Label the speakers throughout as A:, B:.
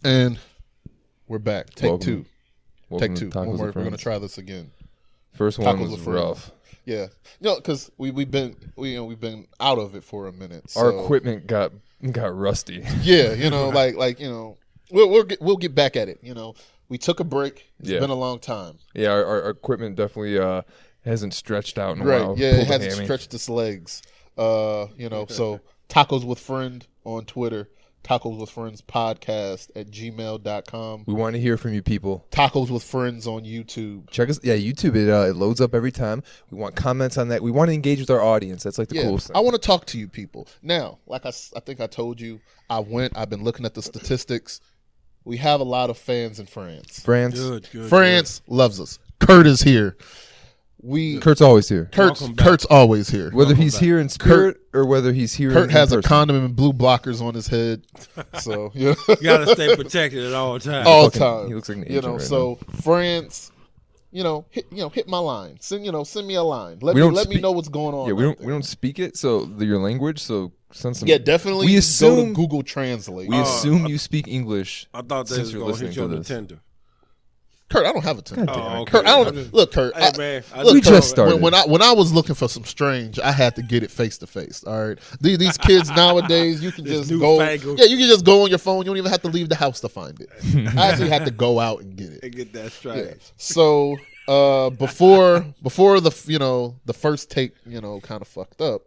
A: And we're back. Take two.
B: Welcome
A: Take two. We're going to try this again.
B: First one was rough.
A: Yeah, because we've been out of it for a minute. So.
B: Our equipment got rusty.
A: Yeah, we'll get back at it. We took a break. It's been a long time.
B: Yeah, our equipment definitely hasn't stretched out in a while.
A: Yeah, it hasn't stretched its legs. So Tacos with Friend on Twitter. Tacos with Friends podcast at gmail.com.
B: We want to hear from you people.
A: Tacos with Friends on YouTube.
B: Check us. Yeah, YouTube. It loads up every time. We want comments on that. We want to engage with our audience. That's like the coolest thing.
A: I want to talk to you people. Now, like I think I told you, I've been looking at the statistics. We have a lot of fans in France.
B: Good.
A: France loves us. Kurt is here.
B: Kurt's always here.
A: Kurt's always here.
B: Whether he's here in spirit or whether he's here
A: Kurt
B: in
A: has
B: person.
A: a condom and blue blockers on his head. So
C: you gotta stay protected at all times.
B: He looks like an agent right
A: so
B: now.
A: France, hit my line. Send me a line. Let me know what's going on.
B: Yeah, we don't speak it, so your language, so send some.
A: Yeah, definitely go to Google Translate.
B: We assume you speak English.
C: I thought they was going to hit you on the tender.
A: Kurt, I don't have a Tinder.
C: Okay.
A: Kurt, I don't look, Kurt.
C: Hey, man,
B: we just started.
A: When I was looking for some strange, I had to get it face to face. All right, these kids nowadays, you can just go. Yeah, you can just go on your phone. You don't even have to leave the house to find it. I actually had to go out and get it.
C: And get that straight.
A: Yeah. So before the first take kind of fucked up,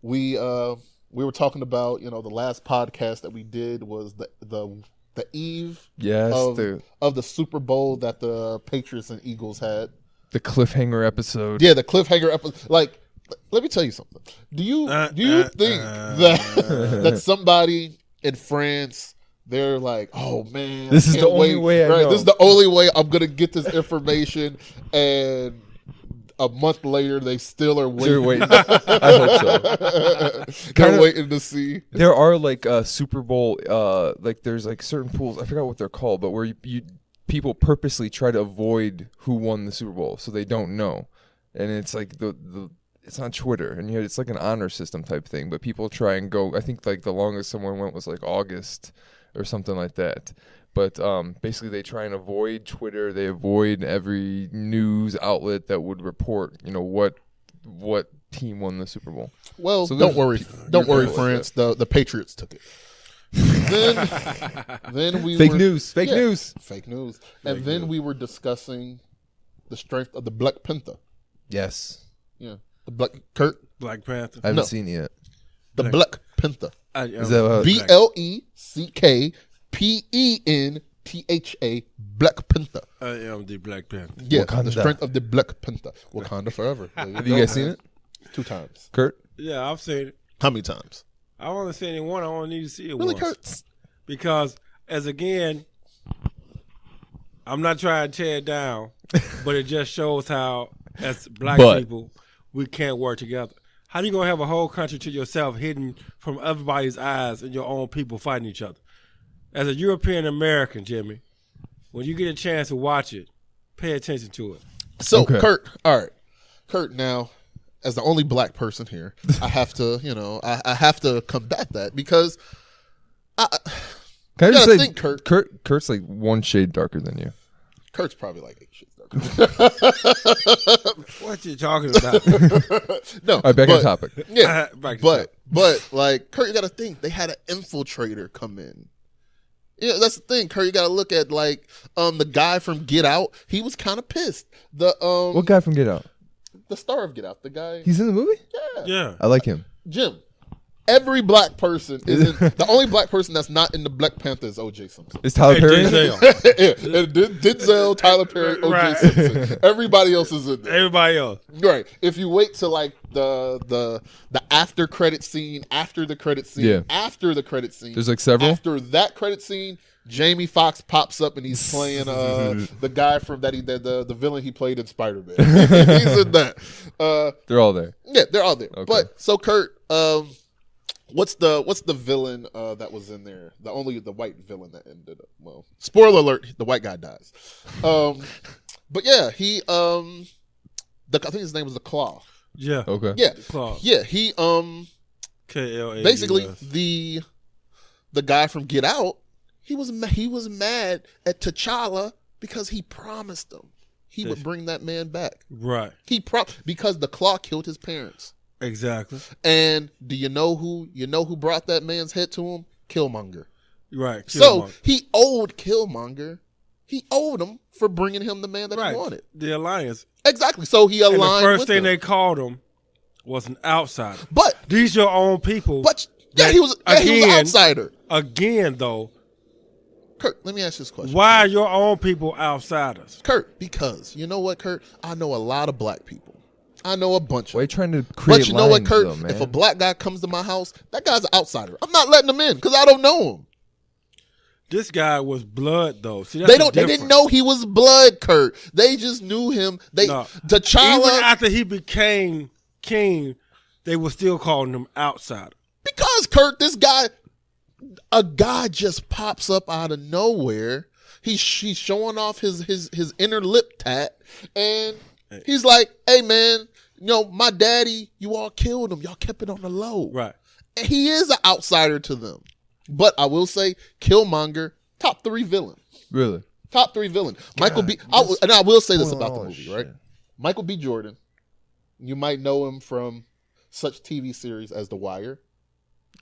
A: we were talking about the last podcast that we did was the eve of the Super Bowl that the Patriots and Eagles had.
B: The cliffhanger episode.
A: Yeah, the cliffhanger episode. Like, let me tell you something. Do you think that somebody in France, they're like, oh man,
B: this is the only way I know.
A: This is the only way I'm gonna get this information, and a month later, they still are waiting.
B: They're waiting. I hope so.
A: They're waiting to see.
B: There are like Super Bowl, there's like certain pools. I forgot what they're called, but where people purposely try to avoid who won the Super Bowl, so they don't know. And it's like it's on Twitter, and it's like an honor system type thing. But people try and go. I think like the longest someone went was like August or something like that. But basically, they try and avoid Twitter. They avoid every news outlet that would report, what team won the Super Bowl.
A: Well, so don't worry, France. The Patriots took it. Then we
B: fake news.
A: And then we were discussing the strength of the Bleck Pentha.
B: Yes.
A: Yeah, the Bleck
C: Black Panther.
B: I haven't seen it yet.
A: The Bleck Pentha.
B: Is that
A: BLECKPENTHA, Bleck Pentha.
C: I am the Black Panther.
A: Yeah,
B: Wakanda.
A: The strength of the Bleck Pentha. Wakanda forever.
B: Have you guys seen it?
A: 2 times.
B: Kurt?
C: Yeah, I've seen it.
A: How many times?
C: I want to see it one. I only need to see it
A: really,
C: once.
A: Kurt?
C: Because, I'm not trying to tear it down, but it just shows how, as black people, we can't work together. How are you going to have a whole country to yourself hidden from everybody's eyes and your own people fighting each other? As a European American, Jimmy, when you get a chance to watch it, pay attention to it.
A: So, okay. Kurt, all right. Kurt, now, as the only black person here, I have to, I have to combat that because
B: Can I just say, Kurt's like one shade darker than you.
A: Kurt's probably like 8 shades darker.
C: What you talking about?
A: No.
B: All right, back on topic.
A: Yeah, but like Kurt, you got to think they had an infiltrator come in. Yeah, that's the thing, Kurt. You got to look at like the guy from Get Out. He was kind of pissed.
B: What guy from Get Out?
A: The star of Get Out. The guy.
B: He's in the movie.
C: Yeah.
B: I like him.
A: Jim. Every black person is in. The only black person that's not in the Black Panther is O.J. Simpson.
B: Is Tyler Perry?
A: Denzel, Tyler Perry, O.J. Simpson. Everybody else is in there.
C: Everybody else.
A: Right. If you wait till like the after credit scene, after the credit scene, after the credit scene.
B: There's like several.
A: After that credit scene, Jamie Foxx pops up and he's playing the guy from the villain he played in Spider-Man. He's in that.
B: They're all there.
A: Yeah, they're all there.
B: Okay.
A: But so Kurt, what's the villain that was in there? The white villain that ended up. Well, spoiler alert: the white guy dies. But yeah, he I think his name was the Claw.
C: Yeah.
B: Okay.
A: Yeah.
C: Claw.
A: Yeah. He
C: KLA.
A: basically the guy from Get Out. He was mad at T'Challa because he promised him he would bring that man back.
C: Right.
A: Because the claw killed his parents.
C: Exactly.
A: And do you know who brought that man's head to him? Killmonger.
C: Right.
A: So he owed Killmonger. He owed him for bringing him the man that he wanted.
C: The alliance.
A: Exactly. So he aligned.
C: And the first thing
A: him.
C: they called him was an outsider.
A: But
C: these your own people.
A: But he was an outsider.
C: Again, though.
A: Kurt, let me ask you this question.
C: Why are your own people outsiders?
A: Kurt, because you know what, Kurt? I know a lot of black people. I know a bunch of them.
B: Why are you trying to create
A: But you know what, Kurt?
B: Though,
A: if a black guy comes to my house, that guy's an outsider. I'm not letting him in because I don't know him.
C: This guy was blood, though. See,
A: they didn't know he was blood, Kurt. They just knew him. T'Challa,
C: even after he became king, they were still calling him outsider.
A: Because, Kurt, a guy just pops up out of nowhere. He's showing off his inner lip tat, and he's like, "Hey, man, my daddy, you all killed him. Y'all kept it on the low."
C: Right.
A: And he is an outsider to them. But I will say, Killmonger, top 3 villain.
B: Really?
A: Top 3 villain. Michael B. And I will say this about the movie, right? Michael B. Jordan. You might know him from such TV series as The Wire.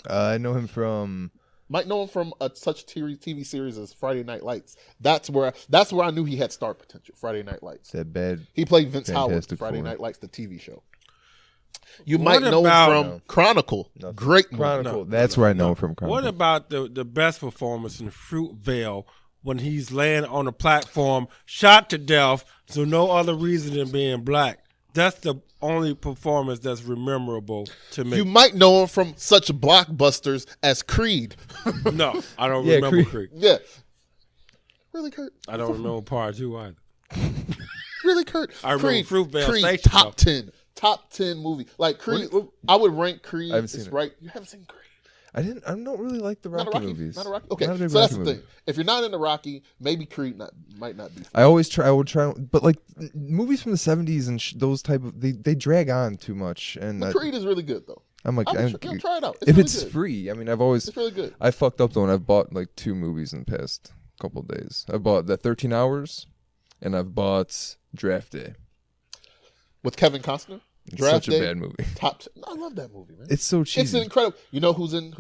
B: I know him from.
A: Might know him from such TV series as Friday Night Lights. That's where I knew he had star potential. Friday Night Lights.
B: That bad.
A: He played Vince Howard in Friday Night Lights, the TV show. You might know him from Chronicle. Great movie.
B: Chronicle. That's where I know him from. Chronicle.
C: What about the best performance in Fruitvale when he's laying on a platform, shot to death, so no other reason than being black? That's the only performance that's rememberable to me.
A: You might know him from such blockbusters as Creed.
C: No, I don't remember Creed.
A: Yeah. Really, Kurt?
C: I don't remember Part 2 either.
A: Really, Kurt?
C: I remember Fruitvale
A: Creed,
C: Station.
A: Top 10 movie. Like Creed, I would rank Creed.
B: I haven't seen it.
A: Right. You haven't seen Creed?
B: I don't really like the Rocky movies.
A: Not a Rocky. Okay, so that's the thing. If you're not into Rocky, maybe Creed might not be.
B: I would try, but like movies from the 70s and those type of they drag on too much. And
A: Creed is really good though.
B: I'm like,
A: try it out.
B: If
A: really
B: it's
A: good.
B: free, I mean, it's
A: really good.
B: I fucked up though, and I've bought like 2 movies in the past couple of days. I bought that 13 Hours, and I've bought Draft Day
A: with Kevin Costner.
B: Such a bad movie.
A: I love that movie, man.
B: It's so cheesy.
A: It's incredible. You know who's in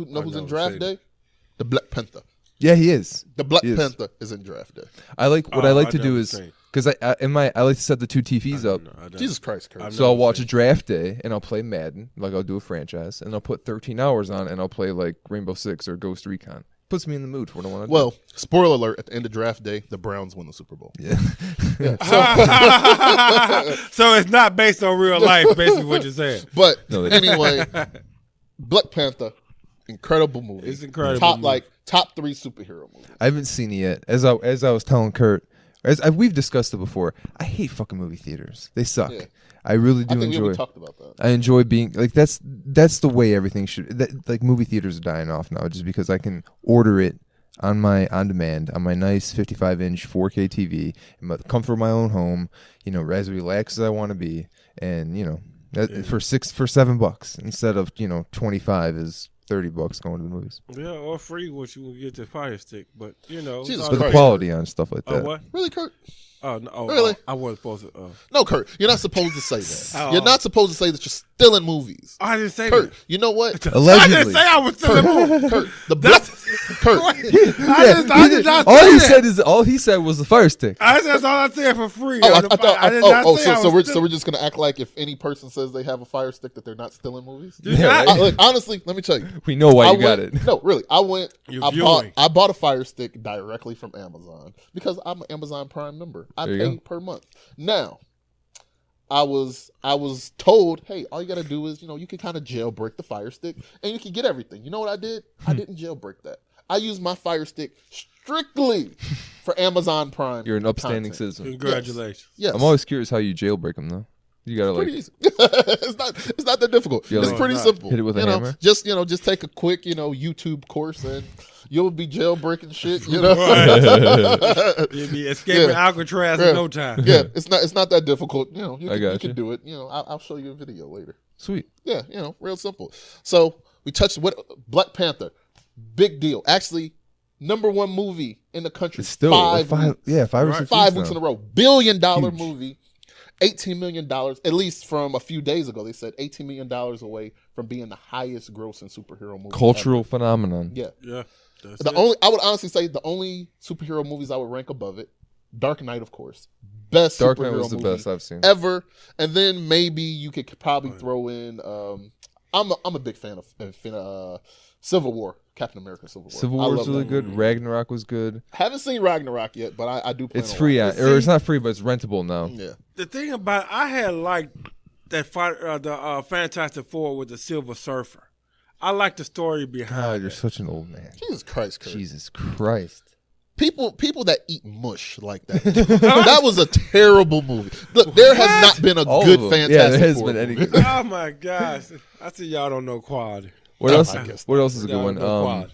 A: Draft Day? The Bleck Pentha.
B: Yeah, he is.
A: The Bleck Pentha is in Draft Day.
B: I like what I like to do is because I like to set the 2 TVs up.
A: Jesus Christ, Kurt.
B: So I'll watch a Draft Day and I'll play Madden, like I'll do a franchise, and I'll put 13 Hours on and I'll play like Rainbow Six or Ghost Recon. Puts me in the mood for what I want to do.
A: Well, spoiler alert, at the end of Draft Day, the Browns win the Super Bowl.
B: Yeah.
C: So it's not based on real life, basically what you're saying.
A: But anyway, Bleck Pentha, incredible movie.
C: It's incredible.
A: Top 3 superhero movie.
B: I haven't seen it yet. As I was telling Kurt, we've discussed it before. I hate fucking movie theaters. They suck. Yeah. I really do enjoy.
A: We talked about that.
B: I enjoy being like that's the way everything should. Like movie theaters are dying off now, just because I can order it on demand on my nice 55-inch 4K TV in the comfort of my own home. As relaxed as I want to be, and for $7 instead of 25 is $30 going to the movies.
C: Yeah, or free, which you will get the Fire Stick, but
A: Jesus
B: but the quality on stuff like that.
C: What?
A: Really, Kurt?
C: Really? I wasn't supposed to.
A: No, Kurt, you're not supposed to say that. You're not supposed to say that you're still in movies.
C: I didn't say
A: Kurt,
C: that.
A: you know what?
B: Allegedly.
C: I didn't say I was still in movies.
A: Kurt,
C: I did not say that.
B: All he said was the Fire Stick.
C: That's all I said for free.
A: So we're just gonna act like if any person says they have a Fire Stick that they're not still in movies.
B: Yeah, right?
A: Look, honestly, let me tell you.
B: We know why you got it.
A: No, really, I bought a Fire Stick directly from Amazon because I'm an Amazon Prime member. I pay per month. Now, I was told, hey, all you got to do is, you can kind of jailbreak the Fire Stick and you can get everything. You know what I did? I didn't jailbreak that. I used my Fire Stick strictly for Amazon Prime.
B: You're an upstanding citizen.
C: Congratulations.
A: Yes.
B: I'm always curious how you jailbreak them, though. You gotta
A: pretty easy. It's not that difficult. It's pretty simple.
B: Hit it with a hammer.
A: Just take a quick YouTube course and you'll be jailbreaking shit.
C: You'll be escaping Alcatraz in no time.
A: Yeah, it's not that difficult. You can do it. I'll show you a video later.
B: Sweet.
A: Yeah, real simple. So we touched Black Panther, big deal. Actually, #1 movie in the country.
B: It's still
A: 5 weeks.
B: Yeah, 5 or 6
A: 5
B: weeks
A: weeks in
B: now.
A: a row. $1 billion
B: Huge.
A: movie. $18 million, at least from a few days ago. They said $18 million away from being the highest grossing superhero movie.
B: Cultural phenomenon.
A: Yeah.
C: Yeah.
A: I would honestly say the only superhero movies I would rank above it, Dark Knight, of course. Best
B: Dark
A: superhero
B: Knight was the
A: movie
B: best I've seen.
A: ever. And then maybe you could probably throw in I'm a big fan of Civil War, Captain America Civil War.
B: Civil
A: I
B: War was
A: love
B: really
A: that
B: good.
A: movie.
B: Ragnarok was good.
A: Haven't seen Ragnarok yet, but I do plan
B: It's
A: on
B: free,
A: watching
B: or it's not free, but it's rentable now.
A: it. Yeah.
C: The thing about I had liked that fight, the Fantastic Four with the Silver Surfer. I like the story
B: God,
C: behind
B: you're
C: it.
B: such an old man.
A: Jesus Christ, Kurt.
B: Jesus Christ.
A: People that eat mush like that. That was a terrible movie. Look, there has not been a
B: All
A: good
B: of them.
A: Fantastic
B: Yeah, there has
A: Four
B: been any
A: movie.
B: good.
C: Oh my gosh! I see y'all don't know quality.
B: What else?
A: I guess
B: What else is a good
C: Y'all
B: one?
C: don't know quality.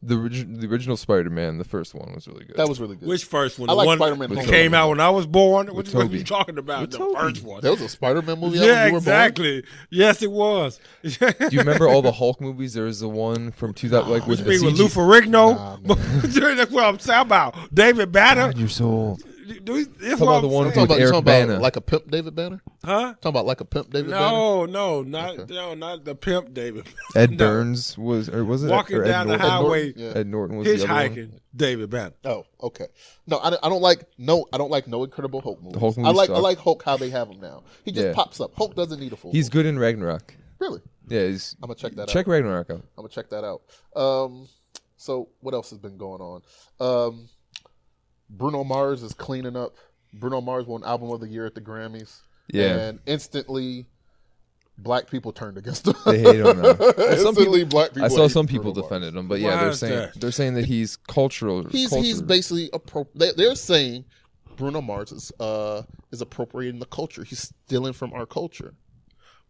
B: The original Spider-Man, the first one was really good.
A: That was really good.
C: Which first one?
A: I
C: The
A: like
C: one
A: Spider-Man
C: that
A: Homecoming.
C: came out when I was born. What are
B: Tobey.
C: you talking about?
B: With
C: The
B: Tobey.
C: first one.
A: There was a Spider-Man movie out
C: Yeah,
A: when you were
C: exactly. Yes, it was.
B: Do you remember all the Hulk movies? There was the one from 2000, like with
C: What
B: the
C: you mean with
B: CG.
C: Lou Ferrigno?
A: Nah,
C: That's what I'm talking about. David Banner.
B: God, you're so old.
C: That's
B: Talk about the one
A: Talking
B: with
A: about,
B: Eric Bana.
A: like a pimp David Banner?
C: Huh?
A: Talking about like a pimp David Banner?
C: No, not the pimp David.
B: Ed
C: No.
B: Burns was it?
C: Walking
B: or Ed
C: down the
B: Norton?
C: highway,
A: Yeah.
B: Ed Norton was the other one.
C: hitchhiking. David Banner.
A: Oh, okay. No, I don't like no Incredible Hulk movies.
B: Hulk
A: I
B: movies
A: like
B: suck.
A: Hulk how they have him now. He just
B: Yeah.
A: pops up. Hulk doesn't need a full.
B: He's
A: movie.
B: good in Ragnarok.
A: Really.
B: Yeah, he's.
A: I'm gonna check that
B: Check
A: out.
B: Ragnarok out.
A: I'm gonna check that out. So what else has been going on? Bruno Mars is cleaning up. Bruno Mars won Album of the Year at the Grammys.
B: Yeah.
A: And instantly, black people turned against him.
B: They hate him now.
A: Instantly, black people.
B: I saw
A: hate
B: some people
A: Bruno Mars.
B: defended him, but
C: Why
B: yeah,
C: is
B: they're saying that he's cultural.
A: He's basically they're saying Bruno Mars is appropriating the culture. He's stealing from our culture.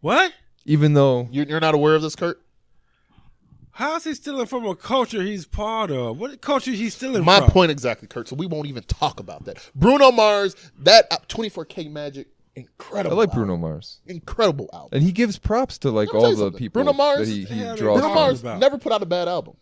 C: What?
B: even though
A: You're not aware of this, Kurt?
C: How is he stealing from a culture he's part of? What culture is he stealing
A: My
C: from?
A: point exactly, Kurt. So we won't even talk about that. Bruno Mars, that 24K Magic,
B: I
A: incredible.
B: like
A: album.
B: Bruno Mars,
A: Incredible album.
B: and he gives props to like
A: Let me tell
B: all
A: you
B: the
A: something.
B: people
A: Bruno Mars-
B: that he
C: Yeah,
B: draws.
A: Bruno
C: talking
A: Mars
C: about?
A: never put out a bad album.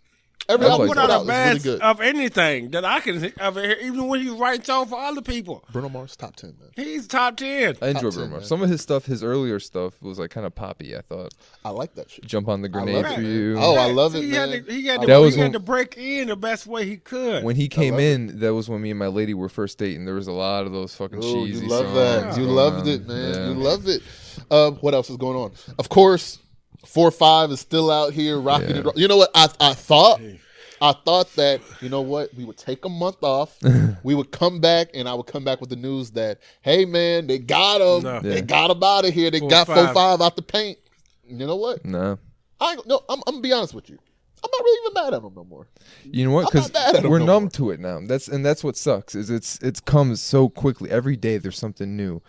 A: Every
B: I
A: album
B: like
A: he
C: Put
A: put
C: out
A: out
C: a
A: is
C: bad
A: really good.
C: of anything that I can think of, even when he's writing songs for other people.
A: Bruno Mars top 10, man.
C: He's top 10.
B: I enjoy
A: Top 10,
B: Bruno Mars.
A: man.
B: Some of his stuff, his earlier stuff, was like kind of poppy. I thought,
A: I like that shit.
B: "Jump on the
A: I
B: grenade
A: love
B: for
A: it,
B: you."
A: man. Oh, I love it,
C: He
A: man.
C: had to, he had
A: I
C: to,
B: That
A: love
B: was
C: he had
B: when-
C: to break in the best way he could.
B: When he came
A: love it.
B: in, that was when me and my lady were first dating. There was a lot of those fucking
A: Oh,
B: cheesy
A: you love
B: songs
A: that. You
B: going
A: loved
B: on.
A: it, man.
B: Yeah.
A: You loved it. What else is going on? Of course, 4-5 is still out here rocking
B: Yeah.
A: it. You know what? I thought that, you know what, we would take a month off. We would come back, and I would come back with the news that, hey, man, they got him.
C: No.
A: They
B: Yeah.
A: got him out of here. They
C: 4-5.
A: got 4-5 out the paint. You know what?
B: No,
A: I'm going to be honest with you. I'm not really even mad at him no more.
B: you know what?
A: I'm
B: Because
A: not mad at him
B: we're
A: no
B: numb
A: more.
B: to it now. That's what sucks. Is it comes so quickly. Every day there's something new.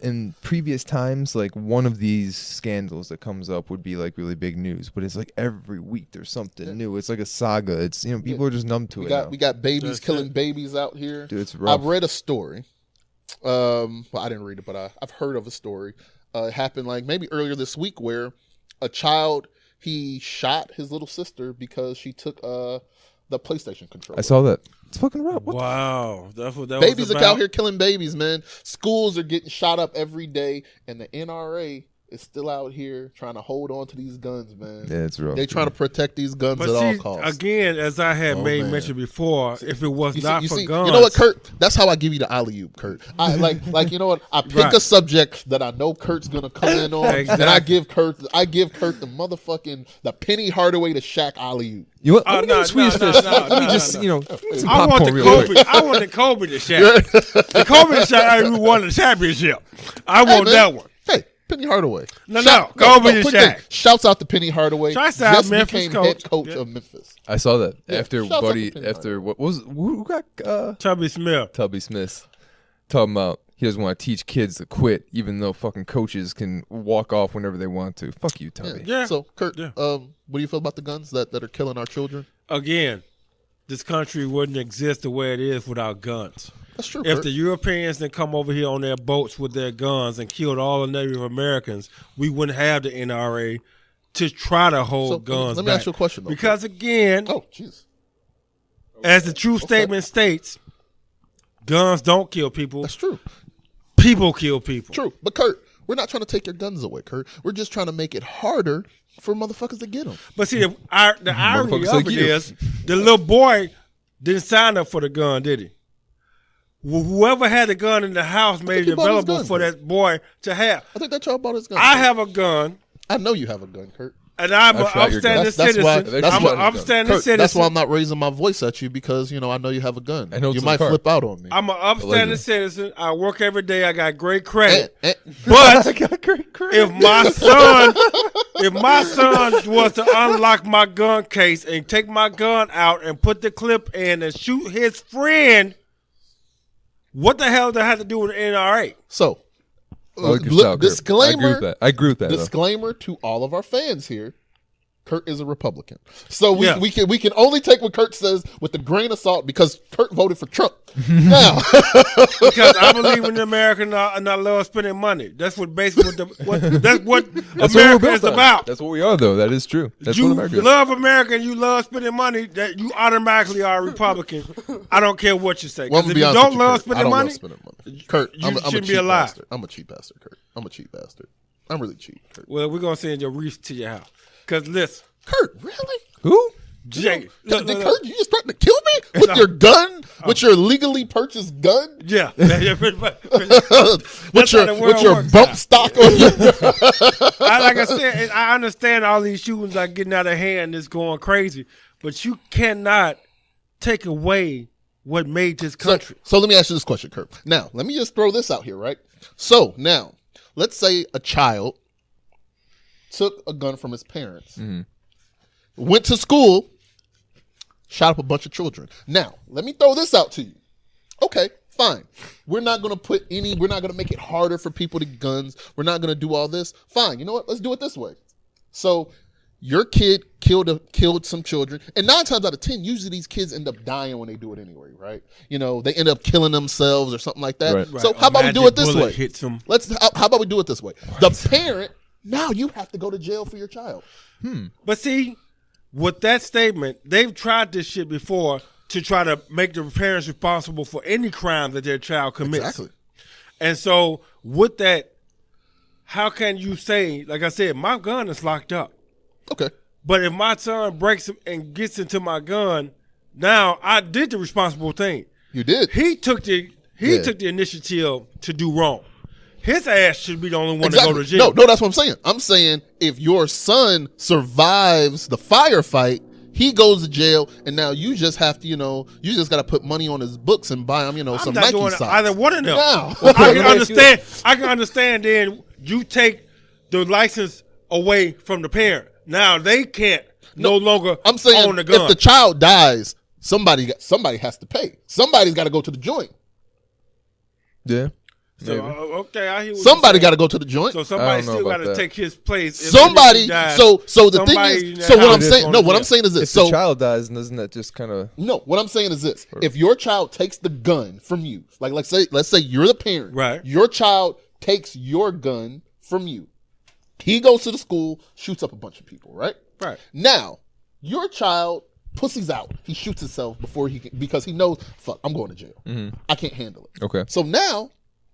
B: In previous times, like one of these scandals that comes up would be like really big news, but it's like every week there's something new. It's like a saga. It's people are just numb to it now.
A: We got babies
C: That's
A: killing
C: it.
A: babies out here.
B: Dude, it's rough.
A: I've read a story. Well, I didn't read it, but I've heard of a story. It happened like maybe earlier this week where a child, he shot his little sister because she took the PlayStation controller.
B: I saw that. It's fucking rough. What the
C: Wow. That's what that
A: Babies
C: was
A: are
C: about.
A: out here killing babies, man. Schools are getting shot up every day, and the NRA is still out here trying to hold on to these guns, man.
B: Yeah, it's rough.
A: They trying to protect these guns
C: But
A: at all
C: see,
A: costs.
C: again, as I had
A: Oh,
C: made
A: man.
C: mention before, if it was not for guns.
A: You know what, Kurt? That's how I give you the alley oop, Kurt. I like you know what? I pick
C: Right.
A: a subject that I know Kurt's gonna come in on, and I
C: Exactly.
A: give Kurt the motherfucking the Penny Hardaway to Shaq alley oop.
B: You want?
C: Oh,
B: Let me get
C: no,
B: a Swedish
C: no,
B: fish.
C: no,
B: Let me
C: no,
B: just
C: no.
B: eat some
C: I want
B: popcorn
C: the
B: real
C: Kobe.
B: quick.
C: I want the Kobe to Shaq. The Kobe to Shaq who won the championship. I want
A: man.
C: that one.
A: Hey, Penny Hardaway.
C: No, Kobe to
A: quick
C: Shaq.
A: thing. Shouts out to Penny Hardaway.
C: Shouts out
A: Just
C: Memphis
A: became
C: coach.
A: head coach
C: Yeah.
A: of Memphis.
B: I saw that
A: Yeah,
B: after
A: shouts out
B: Buddy.
A: to Penny
B: After
A: Hardaway.
B: what was who got
C: Tubby Smith.
B: Tubby Smith talking about he doesn't want to teach kids to quit, even though fucking coaches can walk off whenever they want to. Fuck you, Tubby.
C: Yeah.
A: So, Kurt,
C: Yeah.
A: what do you feel about the guns that are killing our children?
C: Again, this country wouldn't exist the way it is without guns.
A: That's true.
C: If
A: Kurt.
C: the Europeans didn't come over here on their boats with their guns and killed all the Native Americans, we wouldn't have the NRA to try to hold
A: So,
C: guns
A: let me
C: back.
A: ask you a question, though.
C: Because again,
A: Oh, jeez.
C: As the true statement states, guns don't kill people.
A: That's true.
C: People kill people.
A: True. But Kurt, we're not trying to take your guns away, Kurt. We're just trying to make it harder for motherfuckers to get them.
C: But see, the irony of it is, the little boy didn't sign up for the gun, did he? Whoever had the gun in the house made it available for that boy to have.
A: I think that child bought his gun.
C: I have a gun.
A: I know you have a gun, Kurt.
C: And I'm an upstanding citizen. I'm an upstanding citizen.
A: That's why I'm not raising my voice at you because, you know, I know you have a gun. You might flip out on me.
C: I'm an upstanding citizen. I work every day. I got great credit.
B: But I got great credit.
C: If my son was to unlock my gun case and take my gun out and put the clip in and shoot his friend, what the hell does that have to do with the NRA?
A: So, disclaimer. I agree with that. Disclaimer to all of our fans here: Kurt is a Republican, so we can only take what Kurt says with a grain of salt because Kurt voted for Trump. Now,
C: because I believe in America and I love spending money. That's what basically that's what America is about.
B: That's what we are, though. That is true. That's
C: you
B: what America is.
C: Love America and you love spending money. That you automatically are a Republican. I don't care what you say. Because if you don't love spending money,
A: Kurt,
C: you shouldn't be alive.
A: I'm a cheap bastard, Kurt. I'm a cheap bastard. I'm really cheap, Kurt.
C: Well, we're gonna send your Reese to your house. Because listen,
A: Kurt, really?
B: Who?
A: Jay, Kurt, you just threatened to kill me with your gun, with your legally purchased gun?
C: Yeah.
A: with your bump stock on your
C: like I said, I understand all these shootings are getting out of hand. It's going crazy, but you cannot take away what made this country.
A: So let me ask you this question, Kurt. Now, let me just throw this out here, right? So now, let's say a child took a gun from his parents, went to school, shot up a bunch of children. Now, let me throw this out to you. Okay, fine. We're not going to make it harder for people to get guns. We're not going to do all this. Fine. You know what? Let's do it this way. So your kid killed some children, and 9 times out of 10, usually these kids end up dying when they do it anyway, right? You know, they end up killing themselves or something like that. Right. So how about we do it this way? How about we do it this way? The parent, now you have to go to jail for your child.
C: But see, with that statement, they've tried this shit before to try to make the parents responsible for any crime that their child commits.
A: Exactly.
C: And so with that, how can you say, like I said, my gun is locked up.
A: Okay.
C: But if my son breaks and gets into my gun, now I did the responsible thing.
A: You did.
C: He took the initiative to do wrong. His ass should be the only one to go to jail.
A: No, that's what I'm saying. I'm saying if your son survives the firefight, he goes to jail, and now you just have to, you just got to put money on his books and buy him, some Nike socks.
C: Either one of them.
A: No.
C: Well, I can understand. Then you take the license away from the parent. Now they can't no longer
A: I'm saying
C: own the gun.
A: If the child dies, somebody has to pay. Somebody's got to go to the joint.
B: Yeah.
C: So okay, I hear what
A: somebody got to go to the joint.
C: So somebody still got to take his place.
A: Somebody. So the thing is, so what I'm saying. No, what I'm saying is this.
B: If the child dies, doesn't that just kind of?
A: No, what I'm saying is this: if your child takes the gun from you, like let's say you're the parent,
C: right?
A: Your child takes your gun from you. He goes to the school, shoots up a bunch of people, right?
C: Right.
A: Now, your child pussy's out. He shoots himself before because he knows, fuck, I'm going to jail. I can't handle it.
B: Okay.
A: So now.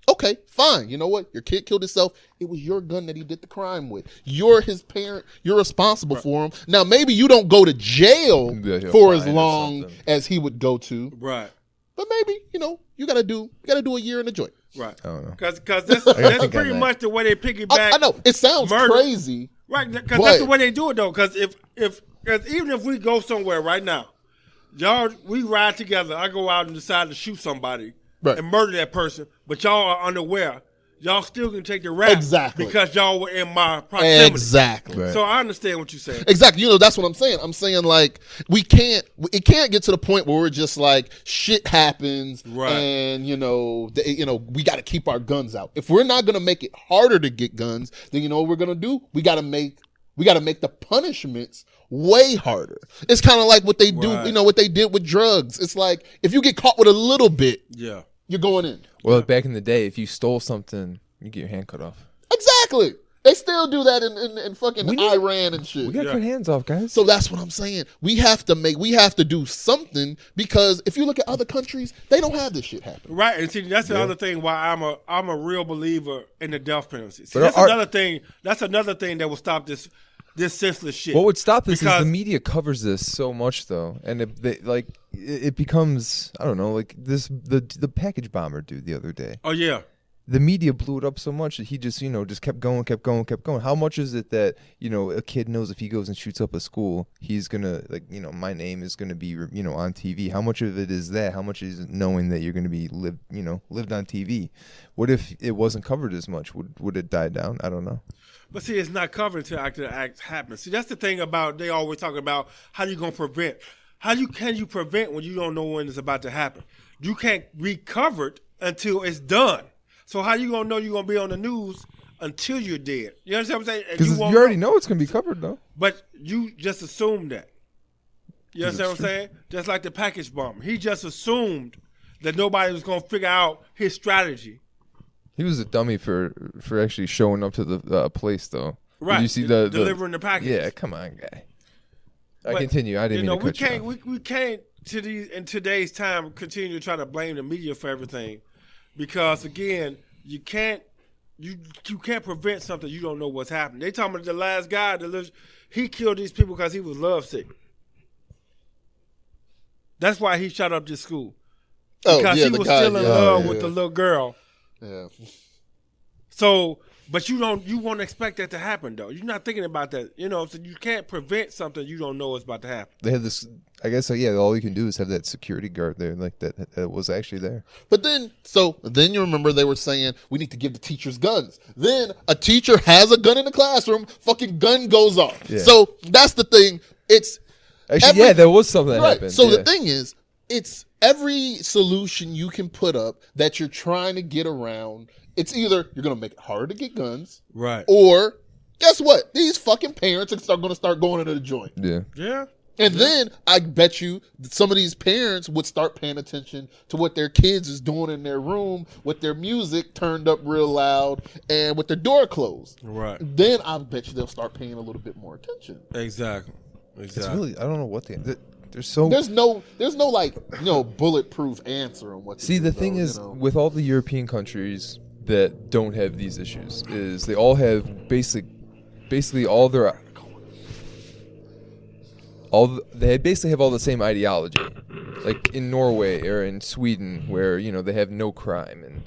A: Okay, fine. You know what? Your kid killed himself. It was your gun that he did the crime with. You're his parent. You're responsible for him. Now, maybe you don't go to jail for as long as he would go to.
C: Right.
A: But maybe, you gotta do a year in the joint.
C: Right.
B: I don't know.
C: Because that's pretty much the way they piggyback.
A: I know. It sounds crazy.
C: Right. Because that's the way they do it, though. Because even if we go somewhere right now, we ride together. I go out and decide to shoot somebody. Right. And murder that person, but y'all are unaware. Y'all still can take the rap because y'all were in my proximity.
A: Exactly.
C: Right. So I understand what you're saying.
A: Exactly. That's what I'm saying. I'm saying like it can't get to the point where we're just like shit happens and we got to keep our guns out. If we're not going to make it harder to get guns, then you know what we're going to do? We got to make the punishments way harder. It's kind of like what they do, what they did with drugs. It's like if you get caught with a little bit, you're going in.
B: Well, back in the day, if you stole something, you get your hand cut off.
A: Exactly. They still do that in fucking Iran and shit.
B: We gotta cut hands off, guys.
A: So that's what I'm saying. We have to do something, because if you look at other countries, they don't have this shit happen.
C: Right, and see, that's the other thing why I'm a real believer in the death penalty. See,
B: But
C: that's another thing that will stop this senseless shit.
B: What would stop this is the media covers this so much, though, and it becomes, I don't know, like the package bomber dude the other day.
C: Oh yeah.
B: The media blew it up so much that he just kept going. How much is it that, a kid knows if he goes and shoots up a school, he's going to, my name is going to be, on TV? How much of it is that? How much is it knowing that you're going to be lived on TV? What if it wasn't covered as much? Would it die down? I don't know.
C: But see, it's not covered until after the act happens. See, that's the thing about, they always talk about how you going to prevent. Can you prevent when you don't know when it's about to happen? You can't be covered until it's done. So how you gonna know you're gonna be on the news until you're dead? You understand what I'm saying?
B: Because you already know it's gonna be covered, though.
C: But you just assumed that. You understand what I'm saying? Just like the package bomb. He just assumed that nobody was gonna figure out his strategy.
B: He was a dummy for actually showing up to the place, though.
C: Right.
B: Did you see
C: delivering the package?
B: Yeah, come on, guy. I continue. I didn't mean to cut you off.
C: We can't in today's time continue to try to blame the media for everything. Because again, you can't prevent something you don't know what's happening. They talking about the last guy he killed these people because he was lovesick. That's why he shot up this school. Because he was still in love with the little girl.
A: Yeah.
C: So, but you won't expect that to happen though. You're not thinking about that. So you can't prevent something you don't know is about to happen.
B: They have this. I guess all you can do is have that security guard there, like that was actually there.
A: But then you remember they were saying we need to give the teachers guns. Then a teacher has a gun in the classroom, fucking gun goes off. Yeah. So that's the thing. It's
B: actually there was something that happened.
A: So the thing is, it's every solution you can put up that you're trying to get around. It's either you're gonna make it harder to get guns,
C: right?
A: Or guess what? These fucking parents are gonna start going into the joint.
B: Yeah.
C: Yeah.
A: And then I bet you some of these parents would start paying attention to what their kids is doing in their room with their music turned up real loud and with their door closed.
C: Right.
A: Then I bet you they'll start paying a little bit more attention.
C: Exactly.
B: It's really, I don't know what there's
A: no like bulletproof answer on what.
B: See, the thing is, with all the European countries that don't have these issues, is they all have basically all their. They basically have all the same ideology, like in Norway or in Sweden, where they have no crime, and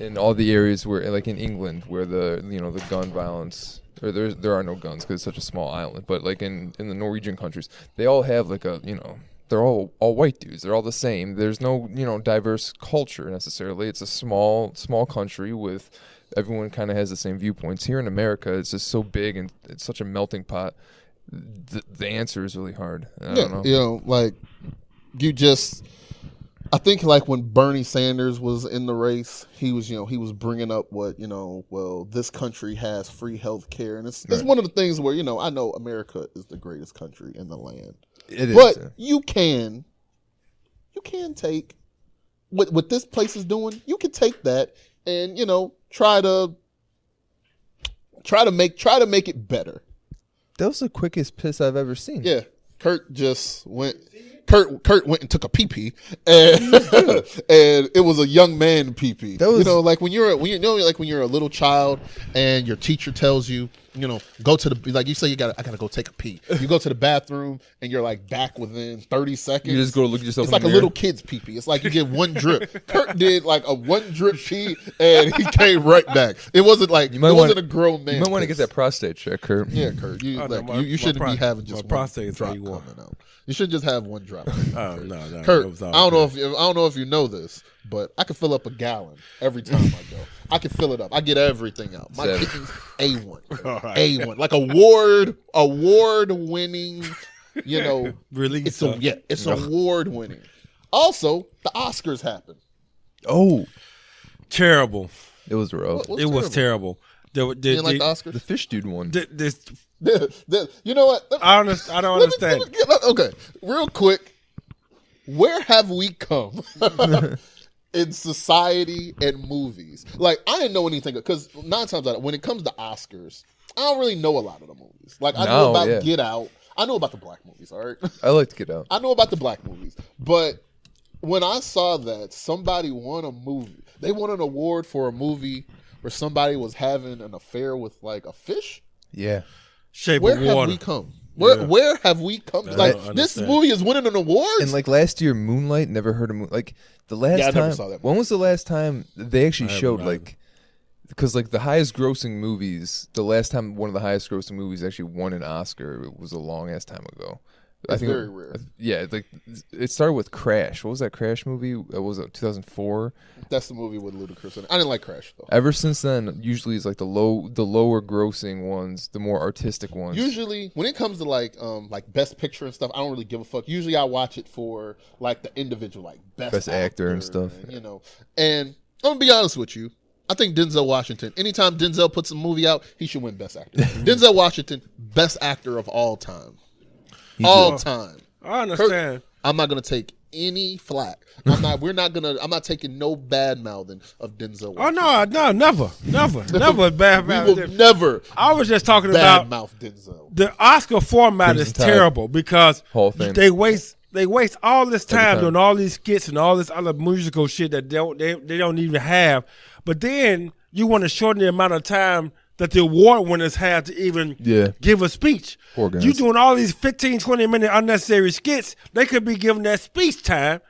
B: in all the areas where, like in England, where the gun violence, or there are no guns because it's such a small island, but like in the Norwegian countries, they all have like they're all white dudes. They're all the same. There's no diverse culture necessarily. It's a small country with everyone kind of has the same viewpoints. Here in America, it's just so big and it's such a melting pot. The answer is really hard. I don't know.
A: I think like when Bernie Sanders was in the race, he was bringing up what, this country has free health care. And it's one of the things where, I know America is the greatest country in the land.
B: It is.
A: But you can take what this place is doing, you can take that and, try to make it better.
B: That was the quickest piss I've ever seen.
A: Yeah. Kurt went and took a pee-pee, and it was a young man pee-pee. That was, like when you're a little child and your teacher tells you, go to the, like you say, I gotta go take a pee. You go to the bathroom and you're like back within 30 seconds.
B: You just go look at yourself.
A: It's like a little kid's pee-pee. It's like you get one drip. Kurt did like a one drip pee and he came right back. It wasn't like wasn't a grown man.
B: You might want to get that prostate check, Kurt.
A: Yeah, Kurt. You shouldn't be having just one
C: drop coming
A: out. You should just have one drop.
C: Oh no,
A: Kurt. I don't know if you know this, but I can fill up a gallon every time I go. I can fill it up. I get everything out. My kitchen's A1, right. A1, like award winning.
C: Release.
A: It's award winning. Also, the Oscars happened.
B: Oh,
C: terrible!
B: It was rough.
C: It was terrible.
A: You didn't like the Oscars?
B: The fish dude won.
A: You know what?
C: I don't understand.
A: Okay, real quick, where have we come? in society and movies. Like, I didn't know anything because 9 times out of when it comes to Oscars, I don't really know a lot of the movies. Like, I know about Get Out. I know about the black movies, all right?
B: I like to Get Out.
A: I know about the black movies. But when I saw that somebody won a movie, they won an award for a movie where somebody was having an affair with, like, a fish.
B: Yeah.
C: Shape
A: Where
C: of
A: have
C: Water.
A: we come? Where have we come? Like, this movie is winning an award?
B: And like last year, Moonlight, never heard of Like the last
A: I
B: time.
A: never saw that movie.
B: When was the last time they actually showed like? Because like the highest grossing movies, the last time one of the highest grossing movies actually won an Oscar, it was a long ass time ago.
A: It's very rare.
B: Yeah, like it started with Crash. What was that Crash movie? It was 2004.
A: That's the movie with Ludacris in it. I didn't like Crash though.
B: Ever since then, usually it's like the lower grossing ones, the more artistic ones.
A: Usually, when it comes to like Best Picture and stuff, I don't really give a fuck. Usually, I watch it for like the individual, like best actor
B: and stuff.
A: And, and I'm gonna be honest with you. I think Denzel Washington. Anytime Denzel puts a movie out, he should win Best Actor. Denzel Washington, best actor of all time. All time.
C: I understand.
A: I'm not gonna take any flack. I'm not taking no bad mouthing of Denzel Washington.
C: Oh no, never bad mouth.
A: We will never.
C: I was just talking
A: bad
C: about
A: mouth Denzel.
C: The Oscar format
B: Crimson
C: is
B: Tide.
C: terrible because
B: Hall of Fame.
C: they waste all this time
B: time.
C: doing all these skits and all this other musical shit that they don't even have. But then you want to shorten the amount of time that the award winners have to even give a speech.
B: Poor guys.
C: You doing all these 15, 20-minute unnecessary skits, they could be given that speech time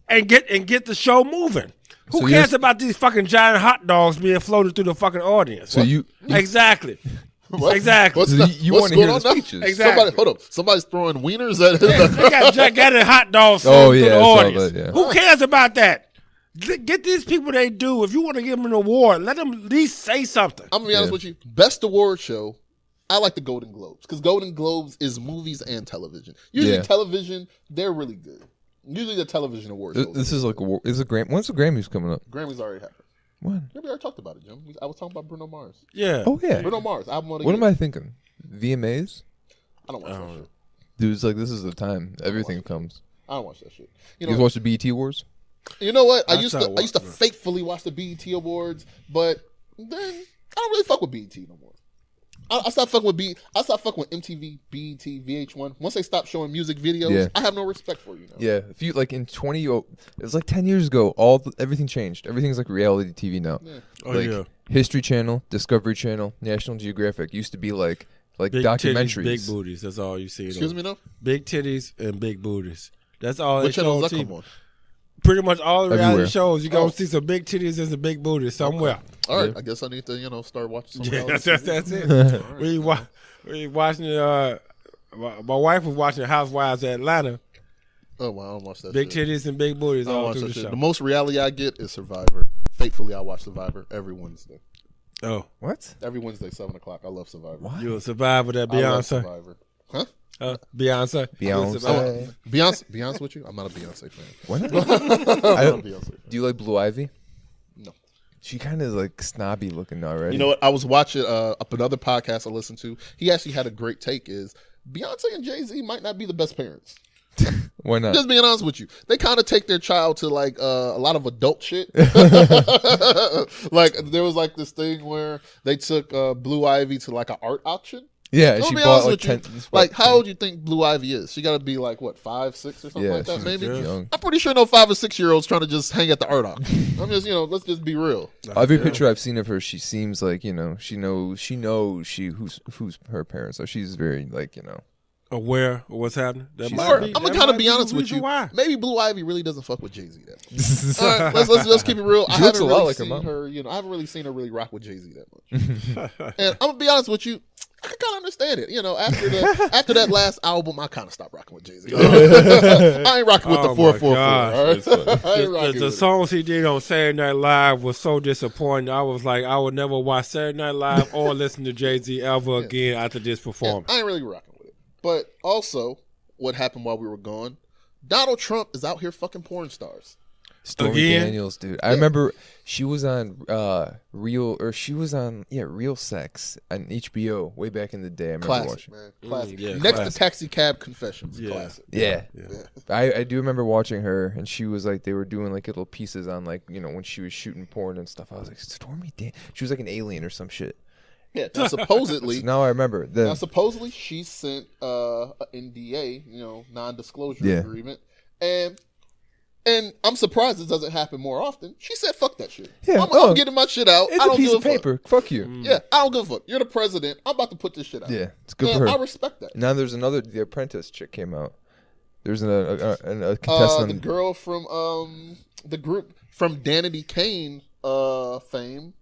C: and get the show moving. Who cares about these fucking giant hot dogs being floated through the fucking audience?
B: So you
C: exactly.
A: What?
C: Exactly.
B: You want to hear the speeches.
C: Exactly.
A: Hold up. Somebody's throwing wieners at
C: They got gigantic hot dogs
B: Oh,
C: through
B: yeah,
C: the
B: I saw
C: audience.
B: that, yeah.
C: Who cares about that? Get these people they do. If you want to give them an award, let them at least say something.
A: I'm gonna be honest with you. Best award show, I like the Golden Globes because Golden Globes is movies and television. Usually television, they're really good. Usually the television awards.
B: This is like when's the Grammys coming up?
A: Grammys already happened.
B: When?
A: Maybe I already talked about it, Jim. I was talking about Bruno Mars.
C: Yeah.
B: Oh yeah.
A: Bruno Mars album of the
B: What
A: year.
B: am I thinking? VMAs?
A: I don't watch that shit.
B: Dude, it's like this is the time everything comes.
A: I don't watch that shit.
B: You guys watch the BET Awards?
A: You know what? I used
C: stopped
A: to
C: watching.
A: faithfully watch the BET Awards, but then I don't really fuck with BET no more. I stopped fucking with MTV, BET, VH1. Once they stopped showing music videos, I have no respect for you now.
B: Yeah, if you like in it was like 10 years ago. Everything changed. Everything's like reality TV now.
A: Yeah.
C: Oh,
B: like
C: yeah.
B: History Channel, Discovery Channel, National Geographic used to be like
C: Big
B: documentaries.
C: titties, big booties. That's all you see.
A: Excuse me, no?
C: Big titties and big booties. That's all.
A: Which
C: they
A: channel
C: show
A: does
C: on
A: that
C: TV.
A: come on?
C: Pretty much all the reality
B: Everywhere.
C: shows, you're going to see some big titties and some big booties somewhere.
A: All right, I guess I need to, start watching some
C: Yeah,
A: reality
C: that's
A: TV.
C: it. We watching, my wife was watching Housewives of Atlanta.
A: Oh, wow, I don't watch that
C: Big
A: shit.
C: titties and big booties
A: I don't
C: all
A: watch
C: through
A: that
C: the
A: shit.
C: show.
A: The most reality I get is Survivor. Faithfully, I watch Survivor every Wednesday.
C: Oh,
B: What?
A: Every Wednesday, 7 o'clock. I love Survivor.
B: What?
C: you a survivor that
A: I love
C: Beyonce?
A: Survivor. Huh?
C: Beyonce?
B: Beyonce.
A: Beyonce with you? I'm not a Beyonce fan.
B: What?
A: I'm not a Beyonce fan.
B: Do you like Blue Ivy?
A: No.
B: She kind of like snobby looking already.
A: You know what? I was watching another podcast I listened to. He actually had a great take is Beyonce and Jay-Z might not be the best parents.
B: Why not?
A: Just being honest with you. They kind of take their child to like a lot of adult shit. Like there was like this thing where they took Blue Ivy to like an art auction.
B: Yeah,
A: I'll
B: she
A: be
B: bought
A: honest
B: like
A: with
B: 10.
A: you. Like, how old do you think Blue Ivy is? She got to be like, what, 5, 6 or something like that,
B: she's
A: maybe?
B: young.
A: I'm pretty sure no 5 or 6-year-olds trying to just hang at the art auction. I'm just, let's just be real.
B: Every picture I've seen of her, she seems like she knows who's her parents are. She's very like
C: Aware of what's happening? That
B: She's
C: might
A: Or,
C: be-
A: I'm going
C: that
A: to kind of
C: might
A: be
C: the
A: honest with
C: reason
A: you.
C: Why.
A: Maybe Blue Ivy really doesn't fuck with Jay-Z that much. All right, let's keep it real. I
B: She looks
A: haven't
B: a lot
A: really
B: like her
A: seen
B: mom.
A: her, I haven't really seen her really rock with Jay-Z that much. And I'm going to be honest with you. I can kind of understand it. After that last album, I kind of stopped rocking with Jay-Z. I ain't rocking with the
C: Oh,
A: 444.
C: my
A: All right? I ain't rocking
C: The
A: with it.
C: songs he did on Saturday Night Live was so disappointing. I was like, I would never watch Saturday Night Live or listen to Jay-Z ever again after this
A: Yeah,
C: performance.
A: I ain't really rocking with it. But also, what happened while we were gone, Donald Trump is out here fucking porn stars.
B: Stormy
C: Again?
B: Daniels, dude. I remember she was on Real Sex on HBO way back in the day. I remember
A: Classic,
B: watching.
A: man. Classic.
C: yeah,
A: Next
C: classic.
A: to Taxi Cab Confessions.
C: Yeah.
A: Classic.
B: Yeah.
C: Yeah.
B: I do remember watching her, and she was like, they were doing like little pieces on like, you know, when she was shooting porn and stuff. I was like, Stormy Dan. She was like an alien or some shit.
A: Yeah. Now, supposedly,
B: So now I remember.
A: supposedly she sent an NDA, you know, non-disclosure
B: Yeah.
A: agreement, and I'm surprised this doesn't happen more often. She said, "Fuck that shit.
B: Yeah,
A: I'm getting my shit out.
B: It's
A: I don't
B: a piece
A: give
B: of
A: a fuck.
B: paper. Fuck you.
A: Yeah, I don't give a fuck. You're the president. I'm about to put this shit out.
B: Yeah, it's good
A: and
B: for her.
A: I respect that.
B: Now there's another. The Apprentice chick came out. There's a
A: The
B: contestant.
A: girl from the group from Danity Kane fame.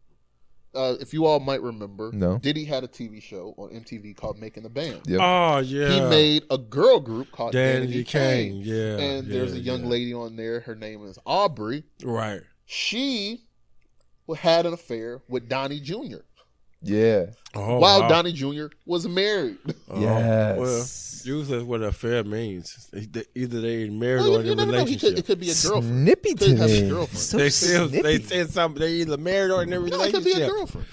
A: If you all might remember,
B: No.
A: Diddy had a TV show on MTV called Making the Band.
B: Yep.
C: Oh yeah.
A: He made a girl group called
C: Danny
A: Danity
C: Kane.
A: Kane.
C: Yeah.
A: And there's a young lady on there. Her name is Aubrey.
C: Right.
A: She had an affair with Donny Jr.
B: Yeah.
C: Oh,
A: while
C: wow.
A: Donny Jr. was married.
B: Yes.
C: Well, usually that's what an affair means. Either they married
A: Well,
C: or in
A: you
C: a
A: never know.
C: relationship.
A: It could be a girlfriend.
B: Snippy
A: Could have a
B: today.
A: girlfriend.
B: So
C: They
B: snippy.
C: said something. They either married or in a
A: No, it
C: relationship.
A: could be a girlfriend.